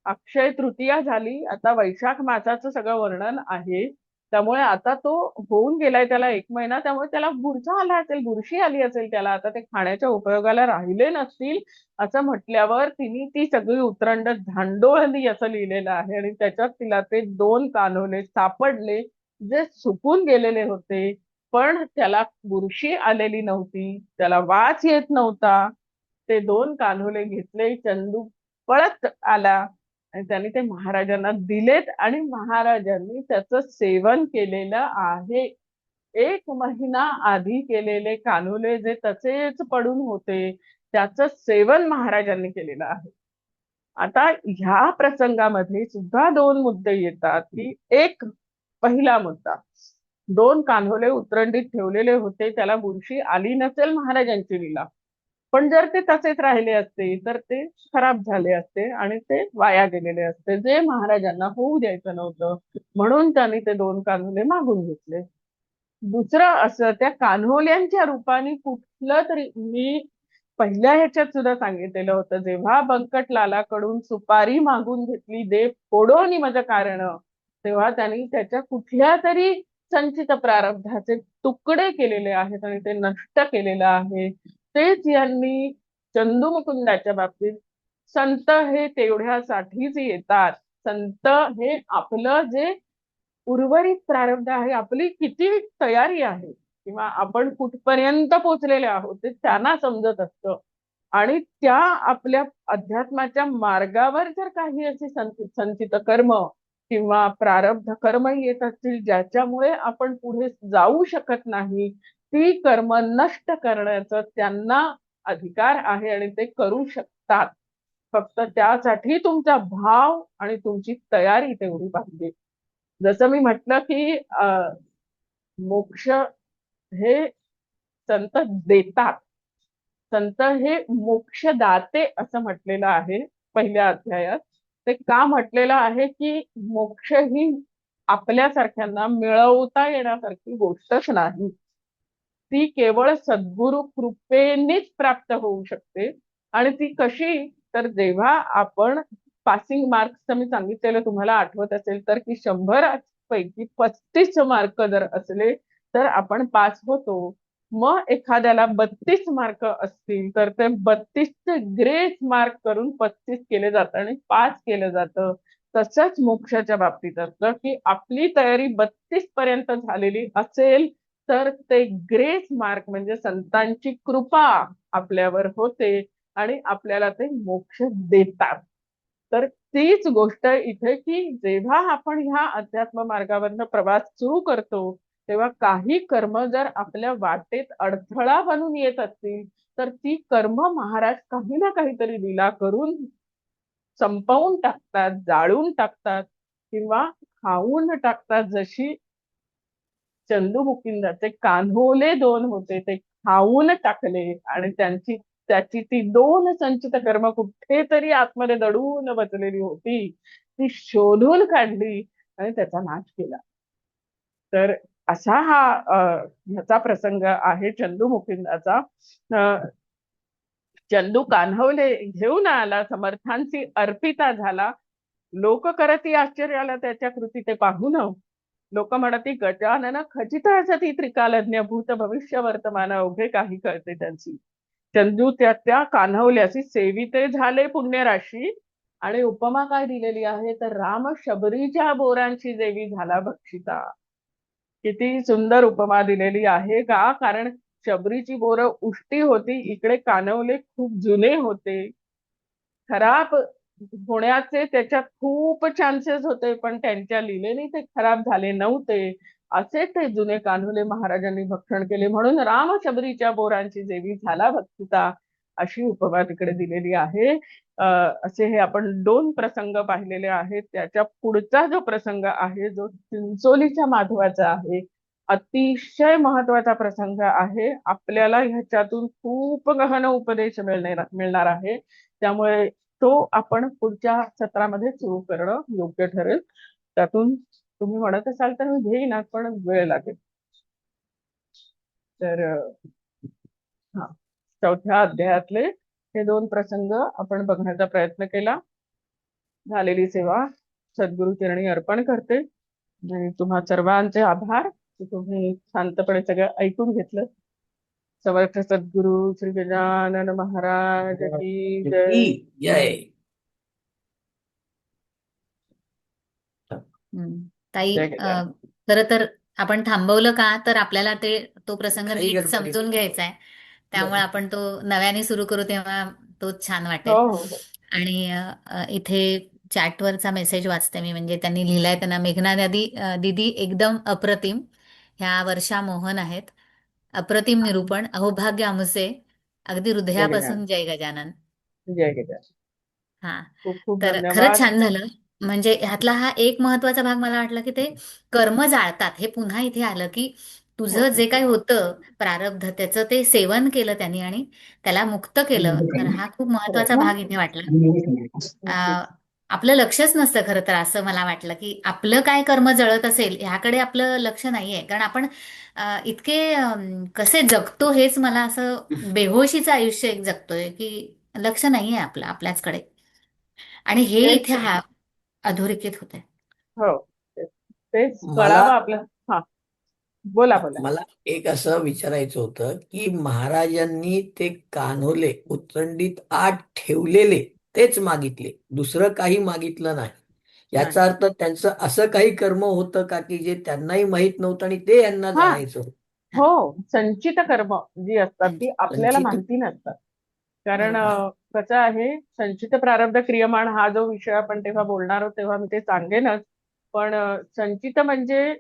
S1: अक्षय तृतीया झाली, आता वैशाख मासाचं सगळं वर्णन आहे. त्यामुळे आता तो होऊन गेलाय, त्याला एक महिना. त्यामुळे त्याला बुरसा आला असेल, बुरशी आली असेल त्याला, आता ते खाण्याच्या उपयोगाला राहिले नसतील. असं म्हटल्यावर तिने ती सगळी उतरंड धांडोळली असं लिहिलेलं आहे. आणि त्याच्यात तिला ते दोन कान्होले सापडले, जे सुकून गेलेले होते, पण त्याला बुरशी आलेली नव्हती, त्याला वास येत नव्हता. ते दोन कान्होले घेतले, चंदू पळत आला आणि त्यांनी ते महाराजांना दिलेत. आणि महाराजांनी त्याचं सेवन केलेलं आहे. एक महिना आधी केलेले कान्होले जे तसेच पडून होते, त्याचं सेवन महाराजांनी केलेलं आहे. आता ह्या प्रसंगामध्ये सुद्धा दोन मुद्दे येतात. की एक, पहिला मुद्दा, दोन कान्होले उतरंडीत ठेवलेले होते, त्याला बुरशी आली नसेल महाराजांची लीला, पण जर ते तसेच राहिले असते तर ते खराब झाले असते आणि ते वाया गेलेले असते, जे महाराजांना होऊ द्यायचं नव्हतं. म्हणून त्यांनी ते दोन कान्होले मागून घेतले. दुसरं असं, त्या कान्होल्यांच्या रूपाने कुठलं तरी, मी पहिल्या ह्याच्यात सुद्धा सांगितलेलं होतं, जेव्हा बंकटलालाकडून सुपारी मागून घेतली, दे फोडोनी मज कारण, तेव्हा त्यांनी त्याच्या कुठल्या तरी संचित प्रारब्धाचे तुकडे केलेले आहेत आणि ते नष्ट केलेलं आहे. तेच यांनी चंदू मुकुंदाच्या बाबतीत, संत हे तेवढ्यासाठीच येतात. संत हे आपलं जे उर्वरित प्रारब्ध आहे, आपली किती तयारी आहे किंवा आपण कुठपर्यंत पोहोचलेले आहोत ते त्यांना समजत असतं. आणि त्या आपल्या अध्यात्माच्या मार्गावर जर काही असे संचित कर्म किंवा प्रारब्ध कर्म येत असतील, ज्याच्यामुळे आपण पुढे जाऊ शकत नाही, ती कर्म नष्ट करण्याचा त्यांना अधिकार आहे आणि ते करू शकतात. फक्त त्यासाठी तुमचा भाव आणि तुमची तयारी तेवढी पाहिजे. जसं मी म्हटलं की मोक्ष हे संत देतात. संत हे मोक्षदाते असं म्हटलेलं आहे पहिल्या अध्यायात. ते का म्हटलेलं आहे की मोक्ष ही आपल्यासारख्यांना मिळवता येण्यासारखी गोष्टच नाही, ती केवळ सद्गुरु कृपेनेच प्राप्त होऊ शकते. आणि ती कशी, तर जेव्हा आपण पासिंग मार्क्सचं मी सांगितलेलं तुम्हाला आठवत असेल तर, की 100 पैकी 35 मार्क जर असले तर आपण पास होतो. मग एखाद्याला 32 मार्क असतील तर ते 32चे ग्रेस मार्क करून 35 केले जातं आणि पास केलं जातं. तसंच मोक्षाच्या बाबतीत असतं की आपली तयारी 32 पर्यंत झालेली असेल तर ते ग्रेस मार्क म्हणजे संतांची कृपा आपल्यावर होते आणि आपल्याला ते मोक्ष देतात. तर तीच गोष्ट इथे, की जेव्हा आपण ह्या अध्यात्म मार्गावरनं प्रवास सुरू करतो, तेव्हा काही कर्म जर आपल्या वाटेत अडथळा बनून येत असतील, तर ती कर्म महाराज काही ना काहीतरी लीला करून संपवून टाकतात, जाळून टाकतात किंवा खाऊन टाकतात. जशी चंदू मुकिंदाचे कान्होले दोन होते, ते खाऊन टाकले आणि त्याची ती दोन संचित कर्म कुठेतरी आतमध्ये दडून बसलेली होती, ती शोधून काढली आणि त्याचा नाश केला. तर असा हा ह्याचा प्रसंग आहे चंदू मुकिंदाचा. चंदू कान्हवले घेऊन आला, समर्थांची अर्पिता झाला. लोक करती आश्चर्याला त्याच्या कृती ते पाहून. लोक म्हणती, गजानन खचित असती त्रिकालज्ञ, भूत भविष्य वर्तमान अवघे काही कळते त्यांची. चंदू त्या त्या कान्हवल्याची सेविते झाले पुण्यराशी आणि उपमा काय दिलेली आहे तर राम शबरीच्या बोरांची देवी झाला भक्षिता. किती सुंदर उपमा दिलेली आहे का, कारण शबरीची बोरं उष्टी होती, इकडे कानवले खूप जुने होते, खराब होण्याचे त्याच्यात खूप चान्सेस होते, पण त्यांच्या लीलेने ते खराब झाले नव्हते. असे ते जुने कान्होले महाराजांनी भक्षण केले, म्हणून राम शबरीच्या बोरांची देवी झाला भक्षिता, अशी उपमा तिकडे दिलेली आहे. असे हे आपण दोन प्रसंग पाहिलेले आहेत. त्याच्या पुढचा जो प्रसंग आहे, जो चिंचोलीच्या माधवाचा आहे, अतिशय महत्वाचा प्रसंग आहे. आपल्याला ह्याच्यातून खूप गहन उपदेश मिळणार आहे. त्यामुळे तो आपण पुढच्या सत्रामध्ये सुरू करणं योग्य ठरेल. त्यातून तुम्ही म्हणत असाल तर मी घेईन, पण वेळ लागेल. तर हा, चौथ्या अध्यायातले हे दोन प्रसंग आपण बघण्याचा प्रयत्न केला. झालेली सेवा सद्गुरु चरणी अर्पण करते आणि तुम्हा सर्वांचे आभार की तुम्ही शांतपणे सगळं ऐकून घेतलं. समर्थ सद्गुरु श्री गजानन महाराज की जय.
S3: जय.
S2: ताई,
S1: जय गजानन.
S2: खरं तर आपण थांबवलं का, तर आपल्याला तो प्रसंग
S3: काही
S2: नीट
S3: गडबड
S2: समजून घ्यायचा आहे. त्यामुळे आपण तो नव्याने सुरू करू तेव्हा तो छान
S1: हो
S2: वाटेल.
S1: हो हो.
S2: आणि इथे चॅटवरचा मेसेज वाचते मी, म्हणजे त्यांनी लिहिलाय, त्यांना मेघना दीदी एकदम अप्रतिम, ह्या वर्षा मोहन आहेत, अप्रतिम निरूपण, अहोभाग्य आमुचे, अगदी
S1: जय गजानन.
S2: हृदयापासून जय गजानन.
S1: जय गजानन.
S2: हा,
S1: खूप खूप
S2: तर खरंच
S1: धन्यवाद.
S2: छान झालं. म्हणजे ह्यातला हा एक महत्वाचा भाग मला वाटला की ते कर्म जाळतात, हे पुन्हा इथे आलं की
S1: हो
S2: तुझं जे काही होतं प्रारब्ध, त्याचं ते सेवन केलं त्यांनी आणि त्याला मुक्त केलं. तर हा खूप महत्वाचा
S1: खरंय.
S2: भाग इथे वाटला.
S1: नक्कीच.
S2: आपलं लक्षच नसतं खरं तर, असं मला वाटलं की आपलं काय कर्म जळत असेल ह्याकडे आपलं लक्ष नाहीये, कारण आपण इतके कसे जगतो हेच, मला असं बेहोशीचं आयुष्य एक जगतोय की लक्ष नाहीये आपलं आपल्याचकडे. आणि हे
S1: तेच
S2: इथे हा अधोरेखित होत आहे.
S1: हो, तेच
S3: मला
S1: कळावं आपलं. हा, बोला बोला.
S3: मला एक असं विचारायचं होतं की महाराजांनी ते कान्होले उत्रंडीत आत ठेवलेले तेच मागितले, दुसरं काही मागितलं नाही.
S2: नाही.
S3: याचा अर्थ त्यांचं असं काही कर्म होतं का की जे त्यांनाही माहित नव्हतं आणि ते यांना
S1: हा,
S3: जाणायचं होतं?
S2: हा,
S1: हो, संचित कर्म जी असतात ती आपल्याला
S3: संचित.
S1: माहिती नसतात. कारण
S2: बरोबर.
S1: कसं आहे, संचित प्रारब्ध क्रियमाण हा जो विषय आपण तेव्हा बोलणार आहोत तेव्हा मी ते सांगेनच. पण संचित म्हणजे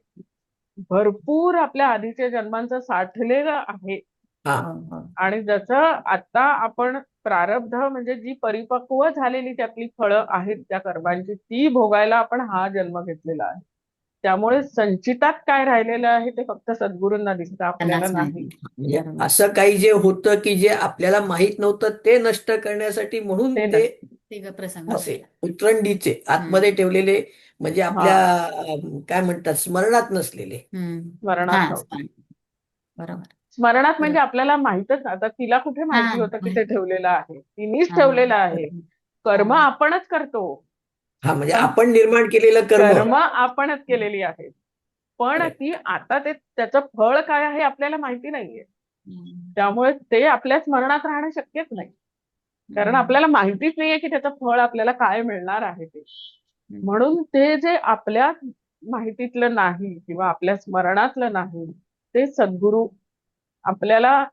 S1: भरपूर आपल्या आधीच्या जन्मांचं साठलेलं आहे.
S3: हा.
S2: हो, हो.
S1: आणि जसं आता आपण प्रारब्ध म्हणजे जी परिपक्व झालेली त्यातली फळं आहेत त्या कर्मांची, ती भोगायला आपण हा जन्म घेतलेला आहे. त्यामुळे संचितात काय राहिलेलं आहे ते फक्त सद्गुरूंना दिसतं, आपल्याला
S2: त्यांनाच
S1: नाही.
S2: माहिती.
S3: म्हणजे
S2: बरोबर.
S3: असं काही जे होतं की जे आपल्याला माहित नव्हतं ते नष्ट करण्यासाठी म्हणून
S1: ते
S3: ते
S2: ते प्रसंग
S3: असे
S2: घडला.
S3: उतरंडीचे आतमध्ये ठेवलेले, म्हणजे
S1: हा,
S3: आपल्या काय म्हणतात स्मरणात नसलेले.
S2: हा,
S1: स्मरणात नव्हतं.
S2: बरोबर.
S1: स्मरणात म्हणजे
S2: बरोबर.
S1: आपल्याला माहितच, आता तिला कुठे
S2: हा,
S1: माहिती होतं की ते
S2: माहिती.
S1: ठेवलेलं आहे, तिनेच
S2: हा,
S1: ठेवलेलं आहे.
S2: बरोबर.
S1: कर्म
S2: हा,
S1: आपणच करतो,
S3: हा, म्हणजे
S1: पण
S3: आपण निर्माण केलेलं कर्म.
S1: कर्म आपणच केलेली आहेत. पण ती आता त्याचं फळ काय आहे आपल्याला माहिती नाहीये. त्यामुळे ते आपल्या स्मरणात राहणं शक्यच नाही, कारण आपल्याला माहितीच नाहीये की त्याचं फळ आपल्याला काय मिळणार आहे ते. म्हणून ते जे आपल्या माहितीतलं नाही किंवा आपल्या स्मरणातलं नाही, ते सद्गुरू आपल्याला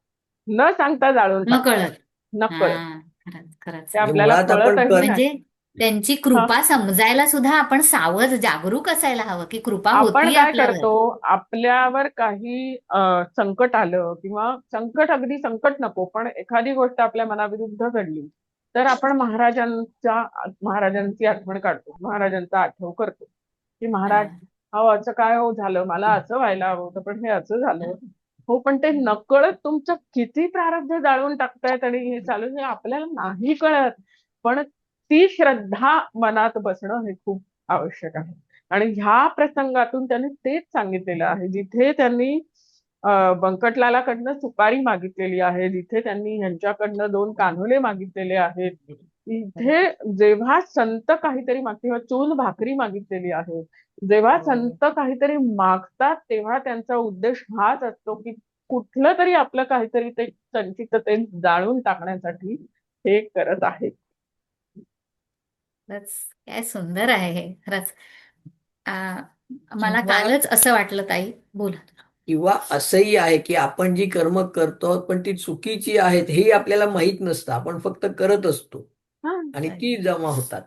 S1: न सांगता जाळून टाकतात,
S2: नकळत.
S1: नकळत.
S2: हा, खरंच खरंच.
S1: ते
S3: म्हणजे
S1: आपल्याला
S3: मुळात आपण
S1: कळतही
S2: म्हणजे
S1: नाही.
S2: त्यांची
S1: हा,
S2: कृपा समजायला सुद्धा आपण सावध जागरूक असायला हवं की कृपा
S1: आपण
S2: होतीये
S1: काय
S2: आपल्यावर.
S1: करतो, आपल्यावर काही संकट आलं किंवा संकट, अगदी संकट नको पण एखादी गोष्ट आपल्या मनाविरुद्ध घडली, तर आपण महाराजांची आठवण काढतो, महाराजांचा आठव करतो की
S2: हा,
S1: महाराज, हो असं काय हो झालं, मला असं व्हायला हवं होतं पण हे असं झालं. हो, पण ते नकळत तुमचं किती प्रारब्ध जाळून टाकतायत आणि हे चालू, हे आपल्याला नाही कळत. पण ती श्रद्धा मनात बसणं हे खूप आवश्यक आहे. आणि ह्या प्रसंगातून त्यांनी तेच सांगितलेलं आहे. जिथे त्यांनी बंकटलालाकडनं सुपारी मागितलेली आहे, जिथे त्यांनी ह्यांच्याकडनं 2 कान्होले मागितलेले आहेत, इथे जेव्हा संत काहीतरी किंवा चूल भाकरी मागितलेली आहे, जेव्हा संत काहीतरी मागतात तेव्हा त्यांचा उद्देश हाच असतो की कुठलं तरी आपलं काहीतरी ते संचित ते जाळून टाकण्यासाठी हे करत आहेत.
S2: खरंच काय सुंदर आहे हे खरंच. आ, मला
S3: किंवा
S2: कालच असं वाटलं ताई. बोला.
S3: किंवा असंही आहे की आपण जी कर्म करतो पण ती चुकीची आहेत हे आपल्याला माहीत नसतं, आपण फक्त करत असतो
S1: हा,
S3: आणि ती जमा होतात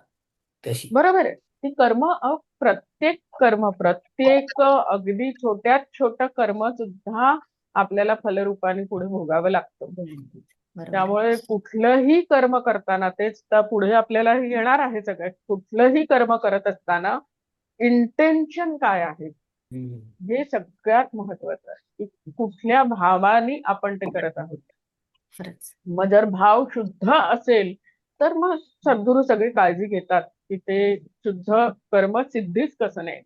S3: तशी.
S1: बरोबर आहे. ती कर्म प्रत्येक अगदी छोट्यात छोटं कर्म सुद्धा आपल्याला फलरूपाने पुढे भोगावं लागतं.
S2: बरोबर आहे.
S1: त्यामुळे कुठलंही कर्म करताना तेच तर पुढे आपल्याला येणार आहे सगळ्यात. कुठलंही कर्म करत असताना इंटेन्शन काय आहे
S3: हम्म.
S1: हे सगळ्यात महत्वाचं आहे, की कुठल्या भावाने आपण ते करत आहोत.
S2: खरंच.
S1: मग जर भाव शुद्ध असेल तर मग सद्गुरू सगळी काळजी घेतात की ते शुद्ध कर्म सिद्धीच कसं नाही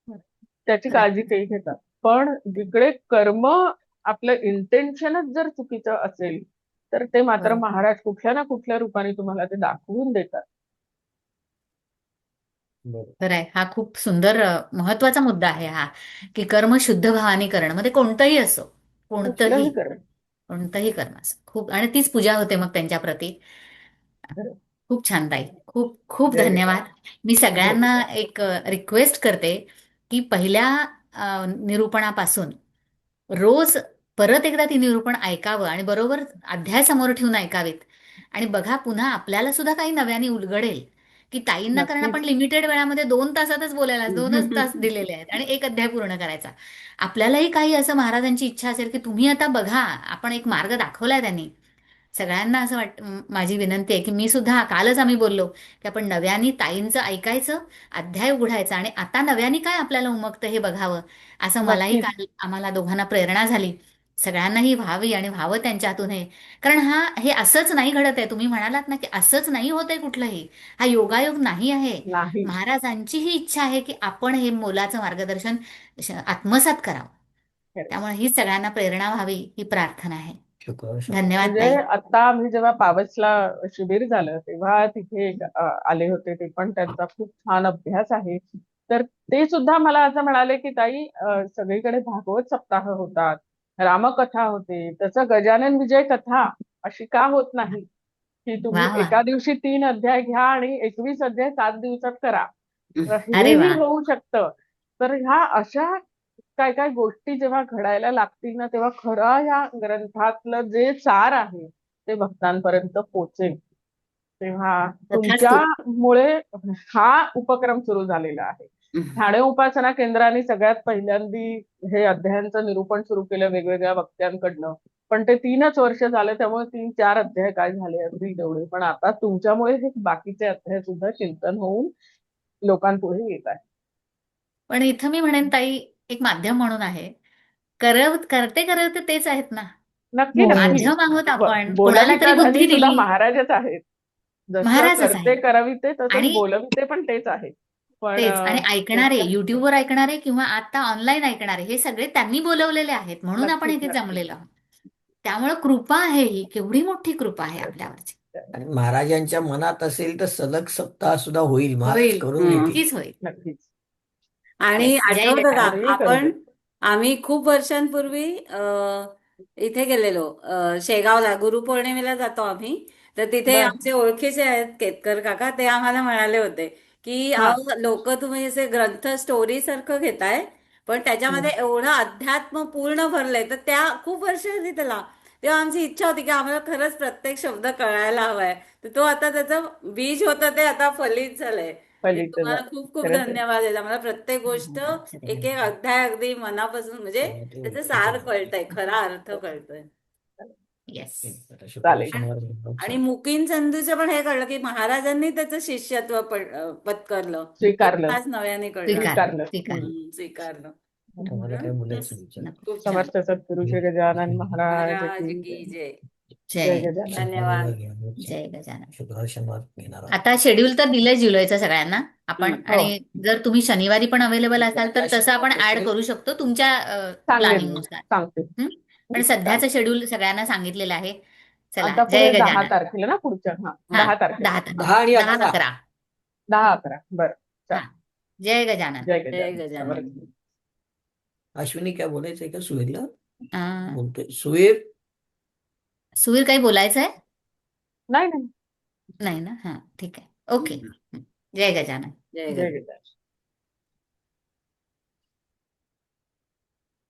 S1: त्याची
S2: खरंच.
S1: काळजी तेही घेतात. पण जिकडे कर्म आपलं इंटेन्शनच जर चुकीचं असेल तर ते मात्र
S2: बरोबर.
S1: महाराज कुठल्या ना कुठल्या रूपाने तुम्हाला ते दाखवून देतात.
S3: बरोबर.
S2: खरं आहे. हा खूप सुंदर महत्वाचा मुद्दा आहे हा, की कर्म शुद्ध भावाने करणं. मग ते कोणतंही असो, कोणतंही
S1: कुठलंही कर्म.
S2: कोणतंही कर्म असो. खूप आणि तीच पूजा होते मग त्यांच्या प्रती. खूप छान ताई. खूप खूप
S1: जय गजानन.
S2: धन्यवाद. मी
S1: जय
S2: सगळ्यांना
S1: गजानन.
S2: एक रिक्वेस्ट करते, की पहिल्या निरूपणापासून रोज परत एकदा ती निरूपण ऐकावं आणि बरोबर अध्याय समोर ठेवून ऐकावेत. आणि बघा पुन्हा आपल्याला सुद्धा काही नव्याने उलगडेल, की ताईंना कारण आपण
S1: नक्कीच.
S2: लिमिटेड वेळामध्ये 2 तासातच बोलायला 2च तास दिलेले आहेत आणि एक अध्याय पूर्ण करायचा. आपल्यालाही काही असं महाराजांची इच्छा असेल, की तुम्ही आता बघा, आपण एक मार्ग दाखवलाय त्यांनी. सगळ्यांना असं माझी विनंती आहे, की मी सुद्धा कालच आम्ही बोललो, की आपण नव्याने ताईंचं ऐकायचं, अध्याय उघडायचा आणि आता नव्याने काय आपल्याला उमगतं हे बघावं. असं मलाही
S1: नक्कीच.
S2: काल आम्हाला दोघांना प्रेरणा झाली. सगळ्यांनाही व्हावी आणि व्हावं त्यांच्यातून हे. कारण हे असंच नाही घडत आहे. तुम्ही म्हणालात ना, की असंच नाही होत आहे कुठलंही. हा योगायोग नाही आहे.
S1: नाही.
S2: महाराजांची ही इच्छा आहे, की आपण हे मोलाचं मार्गदर्शन आत्मसात करावं. त्यामुळे ही सगळ्यांना प्रेरणा व्हावी ही प्रार्थना आहे.
S3: शुक्र शब्द.
S2: धन्यवाद
S1: म्हणजे
S2: ताई.
S1: आता आम्ही जेव्हा पावसला शिबिर झालं तेव्हा तिथे आले होते. ते पण त्यांचा खूप छान अभ्यास आहे. तर ते सुद्धा मला असं म्हणाले की ताई सगळीकडे भागवत सप्ताह होतात, रामकथा होते, तसं गजानन विजय कथा अशी का होत नाही की तुम्ही
S2: वा वा.
S1: एका दिवशी 3 अध्याय घ्या आणि 21 अध्याय 7 दिवसात करा. तर
S2: अरे
S1: हेही
S2: वा.
S1: होऊ शकतं. तर ह्या अशा काय काय गोष्टी जेव्हा घडायला लागतील ना तेव्हा खरं या ग्रंथातलं जे सार आहे ते भक्तांपर्यंत पोहोचेल. तेव्हा
S2: तथास्तु.
S1: तुमच्यामुळे हा उपक्रम सुरू झालेला आहे. ठाणे उपासना केंद्राने सगळ्यात पहिल्यांदी हे अध्यायांचं निरूपण सुरू केलं वेगवेगळ्या वक्त्यांकडनं. पण ते 3च वर्ष झाले त्यामुळे 3-4 अध्याय काय झाले असतील तेवढे. पण आता तुमच्यामुळे हे बाकीचे अध्याय सुद्धा चिंतन होऊन लोकांपुढे येत आहे.
S2: पण इथं मी म्हणेन ताई, एक माध्यम म्हणून आहे. करते करते तेच आहेत ना.
S1: नक्की
S3: हो, हो.
S1: नक्की.
S2: माध्यम आहोत आपण. कोणाला तरी
S1: बोलविता
S2: बुद्धी
S1: धनी सुद्धा
S2: दिली.
S1: महाराजच आहेत. जसं
S2: महाराजच
S1: करते
S2: आहे.
S1: करविते तसंच
S2: आणि
S1: बोलविते पण तेच आहे. पण
S2: तेच आणि ऐकणारे,
S1: तुमच्या
S2: युट्यूबवर ऐकणारे किंवा आता ऑनलाईन ऐकणारे, हे सगळे त्यांनी बोलवलेले आहेत. म्हणून आपण
S1: नक्कीच
S2: इथे
S1: नक्कीच.
S2: जमलेलो आहोत. त्यामुळे कृपा आहे ही. केवढी मोठी कृपा आहे आपल्यावरची.
S3: आणि महाराजांच्या मनात असेल तर सलग सप्ताह सुद्धा होईल, महाराज
S2: होईल.
S3: करून घेतील.
S2: नक्कीच होईल.
S1: नक्कीच.
S4: आणि
S2: येस. जय
S4: आठवतं का
S2: गजानन.
S1: तरीही करू दे.
S4: आपण आम्ही खूप वर्षांपूर्वी इथे गेलेलो शेगावला गुरुपौर्णिमेला जातो आम्ही. तर तिथे
S1: बर.
S4: आमचे ओळखीचे आहेत केतकर काका, ते आम्हाला म्हणाले होते की
S1: हा.
S4: लोक तुम्ही असे ग्रंथ स्टोरी सारखं घेताय पण त्याच्यामध्ये एवढं अध्यात्म पूर्ण भरलंय. तर त्या खूप वर्ष झाली त्याला. तेव्हा आमची इच्छा होती की आम्हाला खरंच प्रत्येक शब्द कळायला हवाय. तर तो आता त्याचं बीज होतं ते आता फलित झालंय. म्हणजे
S1: फलित
S4: तुम्हाला
S1: झालं.
S4: खूप खूप
S1: खरंच आहे.
S4: धन्यवाद आहे. आम्हाला प्रत्येक गोष्ट एक एक अध्याय अगदी मनापासून म्हणजे त्याचं सार कळतंय, खरा अर्थ कळतोय.
S2: येस.
S3: आता शुक्रवार
S1: चालेल.
S3: शनिवार
S4: आणि मुकीन संधूचं पण हे कळलं की महाराजांनी त्याचं शिष्यत्व पत्करलं. ते
S1: स्वीकारलं.
S4: आज नव्याने कळलं.
S2: स्वीकारलं.
S1: स्वीकारलं.
S2: स्वीकारलं.
S4: स्वीकारलं.
S3: तुम्हाला काय
S4: हं?
S3: बोलायचं विचार.
S4: खूप छान.
S1: समर्थ सद्गुरु श्री गजानन महाराज
S4: महाराज
S1: की
S4: की
S1: जय.
S4: जय.
S1: जय
S2: जय.
S1: गजानन.
S4: धन्यवाद.
S2: जय गजानन.
S3: शुक्रवार शनिवार घेणार आहोत.
S2: आता शेड्यूल तर दिलंय जुलैचं सगळ्यांना आपण.
S1: हो.
S2: आणि जर तुम्ही शनिवारी पण अवेलेबल असाल तर तसं आपण ऍड करू शकतो तुमच्या
S1: सांगेन मी.
S2: प्लॅनिंगनुसार.
S1: सांगते.
S2: पण सध्याचं शेड्यूल सगळ्यांना सांगितलेलं आहे. चला,
S1: आता
S2: जय
S1: पुढे 10
S2: गजानन.
S1: तारखेला ना पुढच्या हा
S2: हा,
S1: 10 तारखेला
S2: 10 तारीख.
S3: 10 आणि
S2: 10,
S3: 11.
S2: 11.
S1: 10-11 बरं.
S2: हा.
S1: चालेल.
S2: जय गजानन.
S1: जय
S4: जय
S1: गजानन.
S4: गजानन.
S1: समर्थ.
S3: अश्विनी काय बोलायचंय का सुहेलला?
S2: अं,
S3: बोलतोय सुहेल.
S2: सुवीर काही बोलायचंय?
S1: नाही नाही.
S2: नाही ना. हा, ठीक आहे. ओके. जय गजानन.
S4: जय
S1: जय
S4: गजानन.
S1: गजानन.